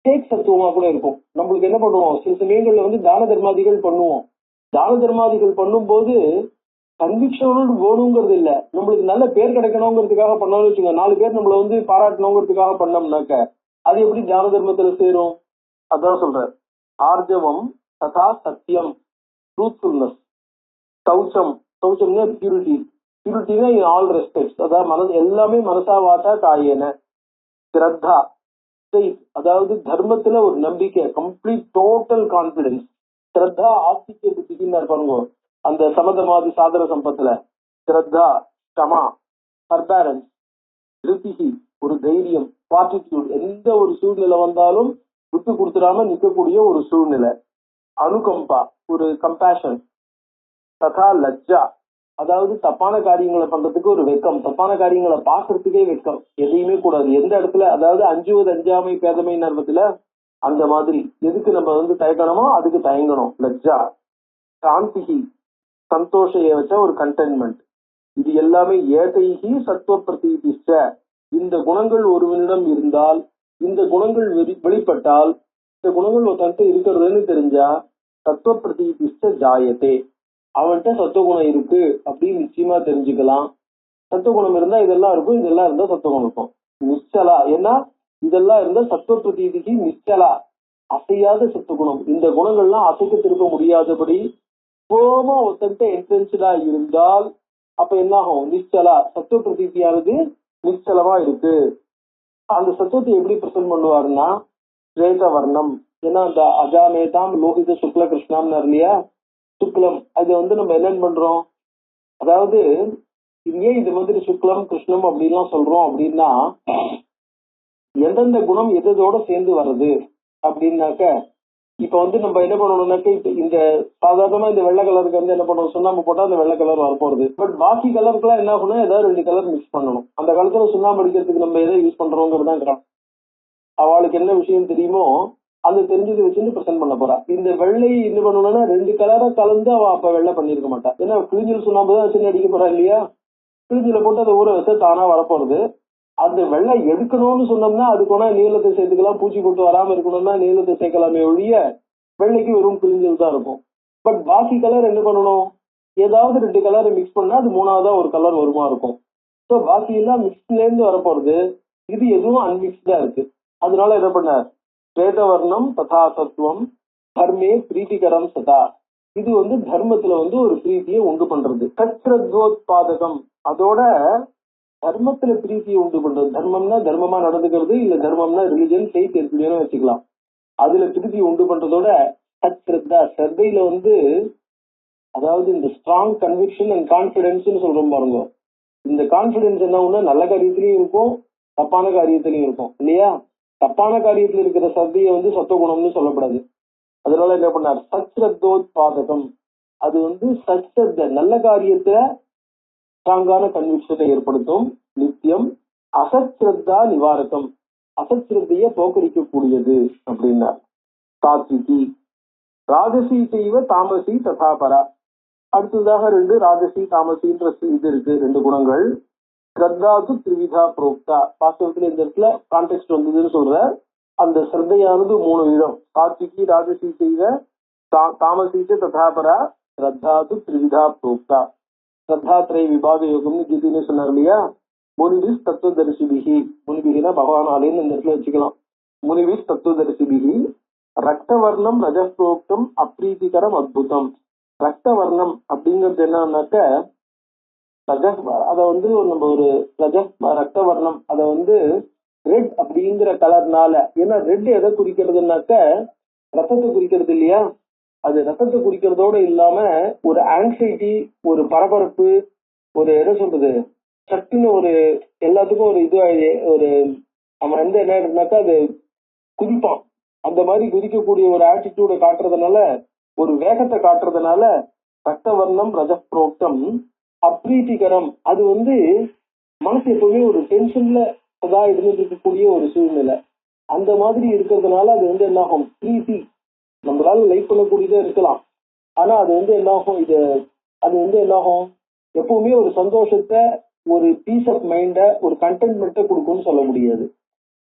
டேக் சத்துவமா கூட இருக்கும். நம்மளுக்கு என்ன பண்ணுவோம், சில சமயங்கள்ல வந்து தான தர்மாதிகள் பண்ணுவோம். தான தர்மாதிகள் பண்ணும்போது கன்விக்ஷனோடு போகணுங்கிறது இல்ல, நம்மளுக்கு நல்ல பேர் கிடைக்கணுங்கிறதுக்காக பண்ணோம்னு வச்சுக்கோங்க, 4 பேர் நம்மள வந்து பாராட்டணுங்கிறதுக்காக பண்ணோம்னாக்க அது எப்படி தியான தர்மத்துல சேரும்? அதான் சொல்ற, ஆர்ஜவம் ததா சத்தியம், ட்ரூத்ஃபுல்னஸ், சௌச்சம், சௌச்சம்னா பியூரிட்டி, பியூரிட்டினா இன் ஆல் ரெஸ்பெக்ட்ஸ், அதாவது எல்லாமே மனசா வாட்டா காயேன, ஸ்ரத்தா, அதாவது தர்மத்துல ஒரு நம்பிக்கை, கம்ப்ளீட் டோட்டல் கான்பிடன்ஸ், ஸ்ரத்தா ஆஸ்திக்ய புத்தின்னு பாருங்க அந்த சமதமாதி சாதன சம்பத்துல, ஸ்ரத்தா, க்ஷமா, ஃபர்பேரன்ஸ், திருப்தி, ஒரு தைரியம், ஃபார்ட்டிடியூட், எந்த ஒரு சூழ்நிலை வந்தாலும் விட்டு கொடுத்துடாம நிற்கக்கூடிய ஒரு சூழ்நிலை, அனுகம்பா, ஒரு கம்பேஷன், ததா லஜ்ஜா, அதாவது தப்பான காரியங்களை பண்றதுக்கு ஒரு வெக்கம், தப்பான காரியங்களை பாக்குறதுக்கே வெக்கம், எதையுமே கூடாது எந்த இடத்துல, அதாவது அஞ்சுவது அஞ்சாமை பேதமை நர்மத்துல அந்த மாதிரி எதுக்கு நம்ம வந்து தயக்கணுமோ அதுக்கு தயங்கணும், லஜ்ஜா, சாந்திகி, சந்தோஷைய வச்ச ஒரு கண்டென்மெண்ட், இது எல்லாமே ஏதைகி சத்துவ பிரதீதிஷ்ட, இந்த குணங்கள் ஒருவனிடம் இருந்தால், இந்த குணங்கள் வெளிப்பட்டால், இந்த குணங்கள் ஒருத்தன்ட்ட இருக்கிறதுன்னு தெரிஞ்சா சத்துவ பிரதீதிஷ்ட ஜாயத்தே, அவன்கிட்ட சத்துவகுணம் இருக்கு அப்படின்னு நிச்சயமா தெரிஞ்சுக்கலாம். சத்துவகுணம் இருந்தா இதெல்லாம் இருக்கும், இதெல்லாம் இருந்தா சத்துவகுணம் இருக்கும். நிச்சலா, ஏன்னா இதெல்லாம் இருந்தா சத்துவ பிரதீதிக்கு நிச்சலா, அசையாத சத்துவகுணம், இந்த குணங்கள்லாம் அசைக்க திருப்ப முடியாதபடி கோபமா ஒருத்தன்ட்ட என்டென்ஷனா இருந்தால் அப்ப என்ன ஆகும்? நிச்சலா, சத்துவ பிரதீதியானது நிச்சலமா இருக்கு. அந்த சத்துவத்தை எப்படி பிரசன்ட் பண்ணுவாருன்னா ஸ்வேத வர்ணம், ஏன்னா அந்த அஜாமேதாம் லோகித சுக்ல கிருஷ்ணான்னு இல்லையா, சுக்லம், அது வந்து நம்ம என்னன்னு பண்றோம், அதாவது ஏன் இது மாதிரி சுக்லம் கிருஷ்ணம் அப்படின்லாம் சொல்றோம் அப்படின்னா, எந்தெந்த குணம் எதோட சேர்ந்து வருது அப்படின்னாக்க, இப்ப வந்து நம்ம என்ன பண்ணணும்னாக்க, இப்ப இந்த சாதாரணமா இந்த வெள்ளை கலருக்கு வந்து என்ன பண்ணுவோம், சுண்ணாம்பு போட்டா அந்த வெள்ளை கலர் வரப்போறது. பட் பாக்கி கலருக்குலாம் என்ன ஆகணும், ஏதாவது 2 கலர் மிக்ஸ் பண்ணணும். அந்த காலத்துல சுண்ணாம்பு அடிக்கிறதுக்கு நம்ம எதை யூஸ் பண்றோங்கிறதான் அவளுக்கு என்ன விஷயம் தெரியுமோ அந்த தெரிஞ்சதை வச்சு பிரசன்ட் பண்ண போறா. இந்த வெள்ளை என்ன பண்ணணும்னா 2 கலரை கலந்து அவ அப்ப வெள்ளை பண்ணிருக்க மாட்டா, ஏன்னா கிழிஞ்சல் சுண்ணாம்பு தான் வச்சு அடிக்க போறா இல்லையா, கிழிஞ்சில போட்டு அதை ஊற வச்சு தானா வரப்போறது. அந்த வெள்ளை எடுக்கணும்னு சொன்னோம்னா அதுக்கு நீளத்தை சேர்த்துக்கலாம், பூச்சி போட்டு வராம இருக்கணும்னா நீளத்தை சேர்க்கலாமே ஒழிய வெள்ளைக்கு வெறும் கிழிஞ்சல் தான் இருக்கும். பட் பாக்கி கலர் என்ன பண்ணணும், ஏதாவது 2 கலரை மிக்ஸ் பண்ணா அது 3ஆவதா ஒரு கலர் வருமா இருக்கும். ஸோ பாக்கி எல்லாம் மிக்ஸ்ல இருந்து வரப்போறது, இது எதுவும் அன்மிக்ஸ்டா இருக்கு. அதனால என்ன பண்ணார், ஸ்வேதவர்ணம் ததா சத்துவம் தர்மே பிரீத்திகரம் சதா, இது வந்து தர்மத்துல வந்து ஒரு பிரீத்தியை உண்டு பண்றது. சத்ரத்வோத்பாதகம், அதோட தர்மத்துல பிரீத்தியை உண்டு பண்றது. தர்மம்னா தர்மமா நடந்துக்கிறது, இல்ல தர்மம்னா ரிலிஜன் ஃபெய்த் எப்படின்னு வச்சுக்கலாம். அதுல பிரீத்தியை உண்டு பண்றதோட சத்ரத்தா, ஸ்ரத்தையில வந்து அதாவது இந்த ஸ்ட்ராங் கன்விக்ஷன் அண்ட் கான்பிடன்ஸ் சொல்றோம் பாருங்க, இந்த கான்பிடன்ஸ் என்ன ஒண்ணு நல்ல காரியத்திலயும் இருக்கும் தப்பான காரியத்திலயும் இருக்கும் இல்லையா. தப்பான காரியத்துல இருக்கிற சத்தையை வந்து சத்துவகுணம்னு சொல்லப்படாது. அதனால என்ன பண்ணார், சத்ரத்தோத்பாதகம், அது வந்து சத்ரத்த நல்ல காரியத்துல ஸ்ட்ராங்கான கன்விக்ஷனை ஏற்படுத்தும். நித்தியம் அசத்ரத்தா நிவாரகம், அசத்ரத்தைய போக்கடிக்கக்கூடியது அப்படின்னா. சாத்விகி, ராஜசி செய்வ தாமசி ததாபரா, அடுத்ததாக 2 ராஜசி தாமசின்ற இது இருக்கு, 2 குணங்கள். ஸ்ரத்தாது திரிவிதா புரோக்தா, வாஸ்தவத்துல இந்த இடத்துல கான்டெக்ட் வந்ததுன்னு சொல்ற, அந்த ஸ்ரத்தையானது 3 விதம். சாத்விகி ராஜசி செய்வ தாமசிச்ச ததாபரா ஸ்ரத்தாது திரிவிதா புரோக்தா. ஸ்ரத்தாத்ரய விபாக யோகம்னு கீதைன்னு சொன்னார் இல்லையா. முனிவிஸ் தத்துவதரிசிபிகி, முனிபிகினா பகவானாலேன்னு இந்த இடத்துல வச்சுக்கலாம். முனிவிஸ் தத்துவதரிசிபிகி ரக்தவர்ணம் ரஜப்ரோக்தம் அப்ரீதிகரம் அத்புதம். ரக்தவர்ணம் அப்படிங்கிறது என்னன்னாக்க, அத வந்து நம்ம ஒரு ரக்தவர்ணம், அத வந்து ரெட் அப்படிங்கிற கலர்னால, ஏன்னா ரெட் எதை குறிக்கிறதுனாக்க ரத்தத்தை குறிக்கிறது இல்லையா. அது ரத்தத்தை குறிக்கிறதோட இல்லாம ஒரு ஆங்ஸைட்டி, ஒரு பரபரப்பு, ஒரு என்ன சொல்றது, சட்டுன்னு ஒரு எல்லாத்துக்கும் ஒரு இது, ஒரு அவன் வந்து என்ன ஆயிடுனாக்கா அது குதிப்பான், அந்த மாதிரி குதிக்கக்கூடிய ஒரு ஆட்டிடியூட காட்டுறதுனால, ஒரு வேகத்தை காட்டுறதுனால ரக்தவர்ணம் ரஜப்ரோக்தம் அப்ரீதிகரம், அது வந்து மனசு எப்பவுமே ஒரு டென்ஷன்ல சதா இருந்துட்டு இருக்கக்கூடிய ஒரு சூழ்நிலை. அந்த மாதிரி இருக்கிறதுனால அது வந்து என்ன ஆகும், பிரீத்தி, நம்மளால லைக் பண்ணக்கூடியதா இருக்கலாம், ஆனா அது வந்து என்ன ஆகும், அது வந்து என்ன ஆகும், எப்பவுமே ஒரு சந்தோஷத்தை, ஒரு பீஸ் ஆஃப் மைண்ட, ஒரு கண்டென்ட்மெண்ட்டை கொடுக்கும்னு சொல்ல முடியாது.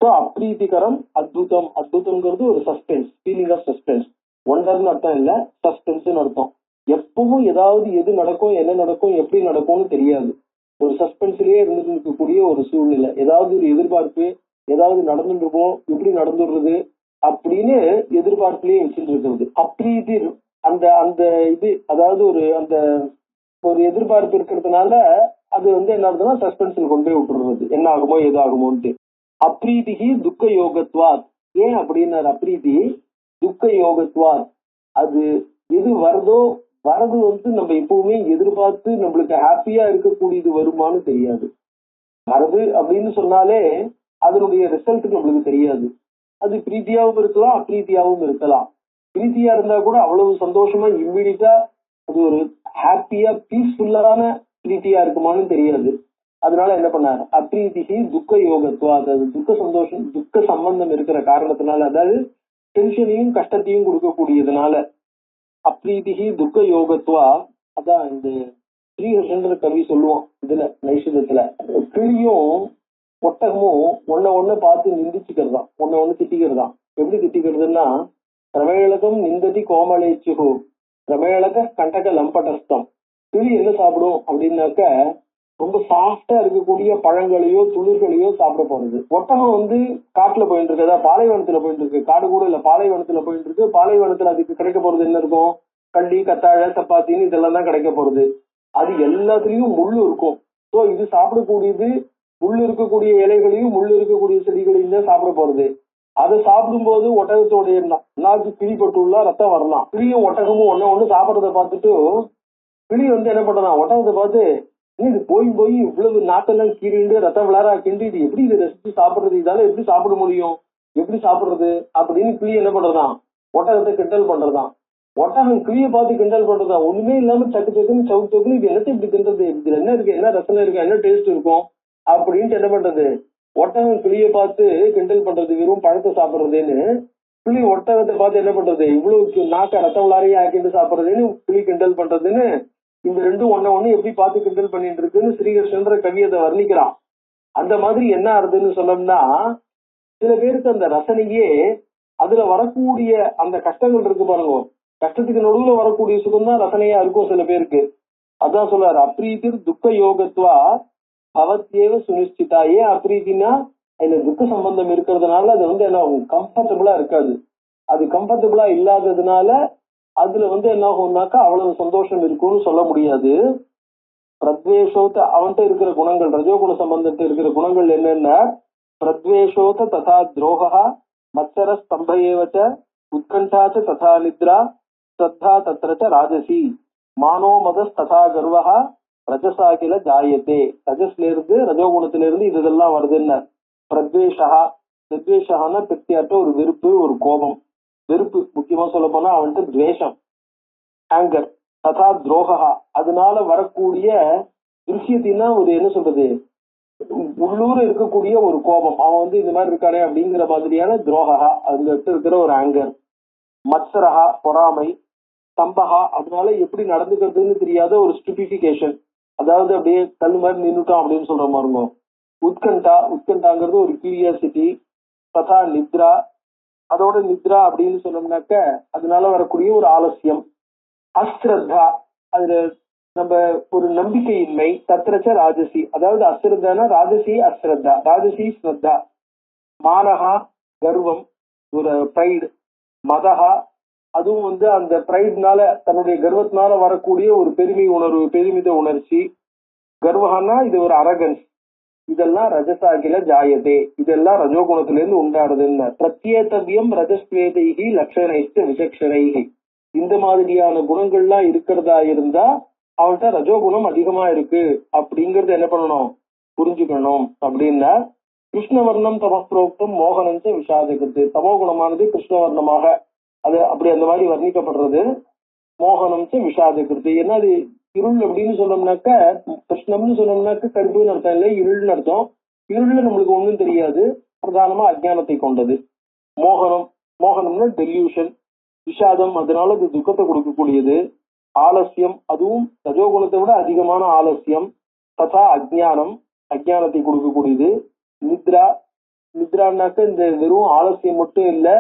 ஸோ அப்ரீதிகரம் அத்புதம், அத்புதம்ங்கிறது ஒரு சஸ்பென்ஸ், ஃபீலிங் ஆஃப் சஸ்பென்ஸ். ஒண்டர்னு அர்த்தம் இல்ல, சஸ்பென்ஸ்னு அர்த்தம். எப்பவும் ஏதாவது எது நடக்கும், என்ன நடக்கும், எப்படி நடக்கும்னு தெரியாது. ஒரு சஸ்பென்ஸ்லயே இருந்துட்டு இருக்கக்கூடிய ஒரு சூழ்நிலை. ஏதாவது ஒரு எதிர்பார்ப்பு, ஏதாவது நடந்துருமோ, எப்படி நடந்துடுறது அப்படின்னு எதிர்பார்ப்புலயே வச்சுட்டு இருக்கிறது. அப்படி இது அந்த அந்த இது அதாவது ஒரு எதிர்பார்ப்பு இருக்கிறதுனால அது என்ன ஆகுதுன்னா சஸ்பென்ஸ்ல கொண்டு போய் விட்டுறது. என்ன ஆகுமோ ஏது ஆகுமோன்ட்டு. அப்ரீதிகி துக்க யோகத்வாத். ஏன் அப்படின்னாரு அப்ரீதி துக்க யோகத்வாத். அது எது வருதோ வரது நம்ம எப்பவுமே எதிர்பார்த்து நம்மளுக்கு ஹாப்பியா இருக்கக்கூடியது வருமானு தெரியாது. வரது அப்படின்னு சொன்னாலே அதனுடைய ரிசல்ட் நம்மளுக்கு தெரியாது. அது பிரீத்தியாவும் இருக்கலாம், அப்ரீத்தியாவும் இருக்கலாம். பிரீத்தியா இருந்தா கூட அவ்வளவு சந்தோஷமா இம்மிடியா அது ஒரு ஹாப்பியா பீஸ்ஃபுல்லான பிரீத்தியா இருக்குமான்னு தெரியாது. அதனால என்ன பண்ணாரு அப்ரீதிகி துக்க யோகத்துவம். அதாவது துக்க சம்பந்தம் இருக்கிற காரணத்தினால, அதாவது டென்ஷனையும் கஷ்டத்தையும் கொடுக்கக்கூடியதுனால அப்ரீதிகி துக்க யோகத்துவா. அதான் இந்த ஸ்ரீஹர்ஷன்ற கவி சொல்லுவான் இதுல நைஷதத்துல. கிளியும் ஒட்டகமும் ஒன்ன பார்த்து நிந்திச்சுக்கிறதாம், ஒன்னு திட்டிக்கிறதாம். எப்படி திட்டிக்கிறதுன்னா, ரமேளகம் நிந்ததி கோமலேச்சுகு ரமேளக கண்டக லம்படஸ்தம். கிளி என்ன சாப்பிடும் அப்படின்னாக்க ரொம்ப சாஃப்டா இருக்கக்கூடிய பழங்களையோ துளிர்களையோ சாப்பிட போறது. ஒட்டகம் காட்டுல போயிட்டு இருக்கு, அதாவது பாலைவனத்துல போயிட்டு இருக்கு. காடு கூட இல்ல, பாலைவனத்துல போயிட்டு இருக்கு. பாலைவனத்துல அதுக்கு கிடைக்க போறது என்ன இருக்கும்? கள்ளி, கத்தாழை, சப்பாத்தின்னு இதெல்லாம் தான் கிடைக்க போறது. அது எல்லாத்துலயும் முள்ளு இருக்கும். ஸோ இது சாப்பிடக்கூடியது முள்ளு இருக்கக்கூடிய இலைகளையும் முள்ளு இருக்கக்கூடிய செடிகளையும் தான் சாப்பிட போறது. அதை சாப்பிடும் போது ஒட்டகத்தோடைய நாக்கு கிழிப்பட்டுள்ள ரத்தம் வரலாம். கிளியும் ஒட்டகமும் ஒன்னு சாப்பிடறத பார்த்துட்டு கிளி என்ன பண்றான், ஒட்டகத்தை பார்த்து இது போய் இவ்வளவு நாக்கெல்லாம் கீறிண்டு ரத்தம் விளாரா கிண்டு, இது எப்படி இதை ரசிச்சு சாப்பிடுறது, இதால எப்படி சாப்பிட முடியும், எப்படி சாப்பிடுறது அப்படின்னு கிளி என்ன பண்றதான், ஒட்டகத்தை கிண்டல் பண்றதான். ஒட்டகம் கிளியை பார்த்து கிண்டல் பண்றதா. ஒண்ணுமே இல்லாம சக்கு சக்குன்னு சவுக்கு சவுக்குன்னு இது என்னத்தை இப்படி கிண்டது, இதுல என்ன இருக்கு, என்ன ரசனை இருக்கு, என்ன டேஸ்ட் இருக்கும் அப்படின்ட்டு என்ன பண்றது, ஒட்டகம் கிளியை பார்த்து கிண்டல் பண்றது. வெறும் பழத்தை சாப்பிடுறதுன்னு கிளி ஒட்டகத்தை பார்த்து என்ன பண்றது, இவ்வளவு நாக்க ரத்தம் விளாரையே ஆக்கிட்டு சாப்பிடுறதுன்னு கிளி கிண்டல் பண்றதுன்னு இந்த ரெண்டும் ஒன்னு எப்படி பார்த்து கிண்டல் பண்ணிட்டு இருக்குன்னு ஸ்ரீகிருஷ்ணன்ற கவி அதை வர்ணிக்கிறான். அந்த மாதிரி என்ன ஆறுதுன்னு சொன்னோம்னா, சில பேருக்கு அந்த ரசனையே அதுல வரக்கூடிய அந்த கஷ்டங்கள் இருக்கு பாருங்க, கஷ்டத்துக்கு நடுவுல வரக்கூடிய சுகம் தான் ரசனையா இருக்கும் சில பேருக்கு. அதான் சொல்றாரு அப்ரீதிர் துக்க யோகத்வா அவத்தியேவ சுனிஷ்டிதா. ஏன் அப்ரீதினா அதுல துக்க சம்பந்தம் இருக்கிறதுனால அது என்ன கம்ஃபர்டபுளா இருக்காது. அது கம்ஃபர்டபுளா இல்லாததுனால அதுல என்ன ஆகும்னாக்கா அவ்வளவு சந்தோஷம் இருக்கும்னு சொல்ல முடியாது. பிரத்வேஷோத்த அவன்கிட்ட இருக்கிற குணங்கள், ரஜோகுண சம்பந்தத்தை இருக்கிற குணங்கள் என்னன்னா, பிரத்வேஷோத்த ததா துரோகா மத்சர ஸ்தம்பயேவச்ச உத்கண்டாச்ச ததா நித்ரா ஸ்ரத்தா தத்ரச்ச ராஜசி மானோமதஸ் ததா கர்வஹா ரஜசாகில ஜாயத்தே. ரஜஸ்ல இருந்து ரஜோகுணத்திலிருந்து இதெல்லாம் வருதுன்னு. பிரத்வேஷா, பிரத்வேஷான்னா பிரத்தியாட்ட ஒரு வெறுப்பு, ஒரு கோபம். வெறுப்பு முக்கியமா சொல்ல போனா அவன்கிட்ட துவேஷம், ஆங்கர். ததா துரோகா, அதனால வரக்கூடிய திருஷ்யத்தின்னா ஒரு என்ன சொல்றது, உள்ளூர இருக்கக்கூடிய ஒரு கோபம். அவன் இந்த மாதிரி இருக்கானே அப்படிங்கிற மாதிரியான துரோகா, அதுல இருக்கிற ஒரு ஆங்கர். மத்சரஹா, பொறாமை. ஸ்தம்பகா, அதனால எப்படி நடந்துக்கிறதுன்னு தெரியாத ஒரு ஸ்டூபிஃபிகேஷன், அதாவது அப்படியே கல் மாதிரி நின்றுட்டான் அப்படின்னு சொல்ற மாதிரி. உத்கண்டா, உத்கண்டாங்கிறது ஒரு கியூரியாசிட்டி. ததா நித்ரா, அதோட நித்ரா அப்படின்னு சொன்னோம்னாக்க அதனால வரக்கூடிய ஒரு ஆலசியம். அஸ்ரத்தா, அதுல நம்ம ஒரு நம்பிக்கையின்மை. தத்ரச்ச ராஜசி, அதாவது அஸ்ரத்தானா ராஜசி, அஸ்ரத்தா, ராஜசி ஸ்ரத்தா. மானகா, கர்வம், ஒரு பிரைடு. மதஹா, அதுவும் அந்த பிரைட்னால தன்னுடைய கர்வத்தினால வரக்கூடிய ஒரு பெருமை உணர்வு, பெருமித உணர்ச்சி. கர்வஹானா இது ஒரு அரகன்ஸ். இதெல்லாம் ரஜசாகில ஜாயதே, இதெல்லாம் ரஜோகுணத்திலிருந்து உண்டாடுதுன்னு. பிரத்யேதவியம் ரஜஸ்வேதைகி லட்சணைஸ்ட விசக்ஷணைகி. இந்த மாதிரியான குணங்கள்லாம் இருக்கிறதா இருந்தா அவன்கிட்ட ரஜோகுணம் அதிகமா இருக்கு அப்படிங்கறது என்ன பண்ணணும், புரிஞ்சுக்கணும். அப்படின்னா கிருஷ்ணவர்ணம் தமஸ்பிரோக்தம் மோகனஞ்ச விஷாதகத்து. தமோ குணமானது கிருஷ்ணவர்ணமாக அது அப்படி அந்த மாதிரி வர்ணிக்கப்படுறது. மோகனம்ச விஷாதகிருத்து, ஏன்னா அது இருள் அப்படின்னு சொன்னோம்னாக்க, கிருஷ்ணம்னு சொன்னோம்னாக்க கருப்புன்னு அர்த்தம் இல்லை, இருள்னு அர்த்தம். இருள்ல நம்மளுக்கு ஒண்ணும் தெரியாது, பிரதானமா அஜ்ஞானத்தை கொண்டது. மோகனம், மோகனம்னா டெல்யூஷன். விஷாதம், அதனால அது துக்கத்தை கொடுக்கக்கூடியது. ஆலசியம், அதுவும் ரஜோகுணத்தை விட அதிகமான ஆலசியம். ததா அஜ்ஞானம், அஜ்ஞானத்தை கொடுக்கக்கூடியது. நித்ரா, நித்ரான்னாக்க இந்த வெறும் ஆலசியம் மட்டும் இல்லை,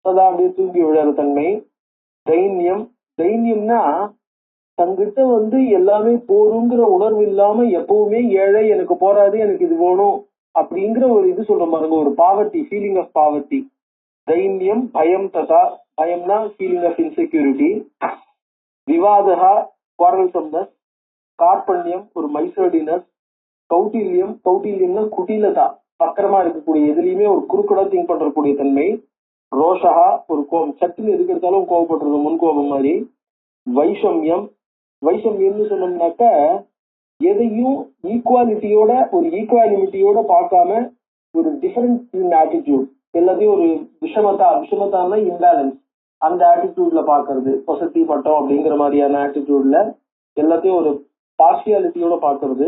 அதான் அப்படியே தூங்கி விழற தன்மை. தைன்யம், தைன்யம்னா தங்கிட்ட வந்து எல்லாமே போருங்கிற உணர்வு இல்லாம எப்பவுமே ஏழை, எனக்கு போராது, எனக்கு இது வேணும் அப்படிங்கிற ஒரு இது சொல்ற பாருங்க, ஒரு பாவர்ட்டி, ஃபீலிங் ஆஃப் பாவர்ட்டி. தைன்யம் பயம் ததா, பயம்னா ஃபீலிங் ஆஃப் இன்செக்யூரிட்டி, விவாதா குவாரல்சம்னஸ், கார்பண்யம் ஒரு மைசர்டினஸ், கௌட்டில்யம், கௌட்டில்யம்னா குட்டிலதா, பக்கரமா இருக்கக்கூடிய எதுலையுமே ஒரு குறுக்கடா திங்க் பண்றக்கூடிய தன்மை, ரோஷா ஒரு கோபம், சட்டுன்னு எதுக்கு எடுத்தாலும் கோபப்படுறது, முன்கோபம் மாதிரி, வைஷமியம், வைஷமியம்னு சொன்னோம்னாக்க எதையும் ஈக்குவாலிட்டியோட ஒரு ஈக்குவாலிட்டியோட பார்க்காம ஒரு டிஃபரண்ட் ஆட்டிடியூட், எல்லாத்தையும் ஒரு விஷமத்தான இம்பேலன்ஸ், அந்த ஆட்டிடியூட்ல பாக்குறது, பொசத்தி பட்டம் அப்படிங்கிற மாதிரியான ஆட்டிடியூட்ல எல்லாத்தையும் ஒரு பார்ஷியாலிட்டியோட பாக்குறது.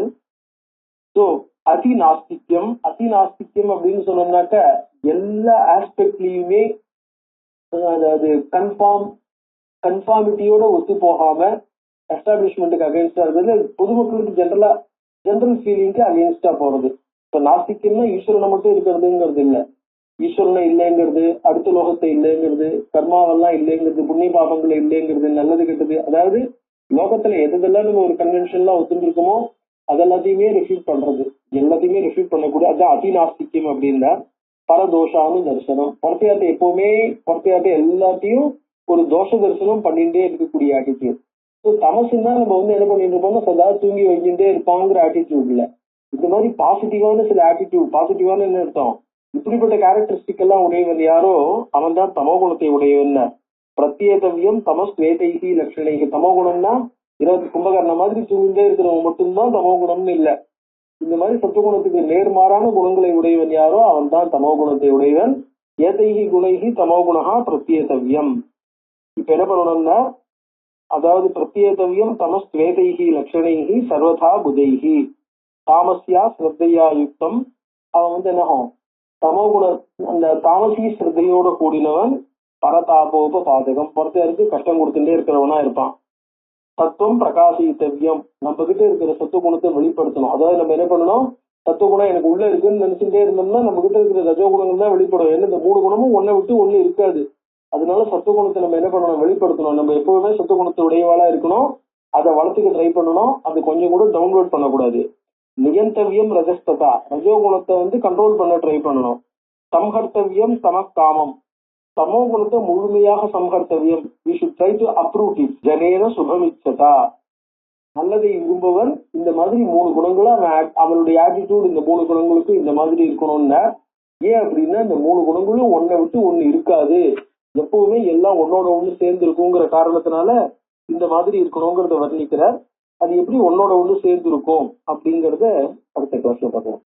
ஸோ அதிநாஸ்திக்யம், அதிநாஸ்திக்யம் அப்படின்னு சொன்னோம்னாக்க எல்லா ஆஸ்பெக்ட்லயுமே அதாவது கன்ஃபார்மிட்டியோட ஒத்து போகாம எஸ்டாப்ளிஷ்மெண்ட்டுக்கு அகேன்ஸ்டா இருக்கிறது, பொதுமக்களுக்கு ஜெனரல் ஃபீலிங்க்கு அகேன்ஸ்டா போறது. இப்போ நாஸ்திக்கம்னா ஈஸ்வரனை மட்டும் இருக்கிறதுங்கிறது இல்லை, ஈஸ்வரனை இல்லைங்கிறது, அடுத்த லோகத்தை இல்லைங்கிறது, கர்மாவெல்லாம் இல்லைங்கிறது, புண்ணிய பாபங்களை இல்லைங்கிறது, நல்லது கெட்டது, அதாவது லோகத்துல எதெல்லாம் நம்ம ஒரு கன்வென்ஷன்லாம் ஒத்துட்டு இருக்கோமோ அதெல்லாத்தையுமே ரிஃப்யூட் பண்றது, எல்லாத்தையுமே ரிஃப்யூட் பண்ணக்கூடிய அதுதான் அதிநாஸ்திக்கம் அப்படின்னா. பரதோஷானு தரிசனம், பொறுத்தையாட்ட எல்லாத்தையும் ஒரு தோஷ தரிசனம் பண்ணிட்டே இருக்கக்கூடிய ஆட்டிடியூட். ஸோ தமசுன்னா நம்ம வந்து என்ன பண்ணிட்டு இருப்போம்னா சதா தூங்கி வைக்கிட்டே இருப்பாங்கிற ஆட்டிடியூட் இல்ல, இந்த மாதிரி பாசிட்டிவான சில ஆட்டிடியூட், பாசிட்டிவான என்ன அர்த்தம், இப்படிப்பட்ட கேரக்டரிஸ்டிக் எல்லாம் உடையவன் யாரோ அவன் தான் தமோ குணத்தை உடையவன். பிரத்யேகவியம் தமஸ்வேதைகி லட்சணைகி, தமோ குணம்னா 20 கும்பகர்ண மாதிரி தூங்கிட்டே இருக்கிறவன் மட்டும்தான் தமோ குணம்னு இல்ல, இந்த மாதிரி சத்துவகுணத்துக்கு நேர்மாறான குணங்களை உடையவன் யாரோ அவன் தான் தமோ குணத்தை உடையவன். ஏதைகி குணைகி தமோ குணா பிரத்யேகவியம். இப்ப என்ன பண்ணணும்னா, அதாவது பிரத்யேகவியம் தமஸ்வேதைகி லட்சணைகி சர்வதா புதைகி, தாமசியா ஸ்ரத்தையா யுக்தம். அவன் வந்து என்னகும் தமோ குண, அந்த தாமசி ஸ்ரத்தையோட கூடினவன், பரதாபோப பாதகம், பொறுத்தையாருக்கு கஷ்டம் கொடுத்துட்டே இருக்கிறவனா இருப்பான். தத்துவம் பிரகாசித்தவியம், நம்ம கிட்ட இருக்கிற சத்துவ குணத்தை வெளிப்படுத்தணும். அதாவது நம்ம என்ன பண்ணணும், சத்துவ குணம் எனக்கு உள்ள இருக்குன்னு நினைச்சுட்டே இருந்தோம்னா நம்ம கிட்ட இருக்கிற ரஜோ குணங்கள் தான் வெளிப்படும். ஏன்னா இந்த 3 குணமும் ஒன்னை விட்டு ஒண்ணு இருக்காது. அதனால சத்துவ குணத்தை நம்ம என்ன பண்ணணும், வெளிப்படுத்தணும். நம்ம எப்பவுமே சத்துவ குணத்தை உடையவாளா இருக்கணும், அதை வளர்த்துக்க ட்ரை பண்ணணும், அது கொஞ்சம் கூட டவுன்லோட் பண்ணக்கூடாது. நியந்தவியம் ரஜஸ்ததா, ரஜோ குணத்தை வந்து கண்ட்ரோல் பண்ண ட்ரை பண்ணணும். சம்ஹர்த்தவியம் தமக்காமம், தமோ குணத்தை முழுமையாக சம்ஹர்த்தவியம், we should try to uproot it. ஜனேன சுபமிச்சதா, நல்லதை விரும்பவன் இந்த மாதிரி 3 குணங்களும் அவனுடைய ஆட்டிடியூட் இந்த 3 குணங்களுக்கும் இந்த மாதிரி இருக்கணும்னா. ஏன் அப்படின்னா இந்த 3 குணங்களும் ஒன்னை விட்டு ஒண்ணு இருக்காது, எப்பவுமே எல்லாம் ஒன்னோட ஒண்ணு சேர்ந்து இருக்குங்கிற காரணத்தினால இந்த மாதிரி இருக்கணுங்கிறத வர்ணிக்கிறார். அது எப்படி ஒன்னோட ஒண்ணு சேர்ந்து இருக்கும் அப்படிங்கறத அடுத்த கிளாஸ்ல பார்க்கலாம்.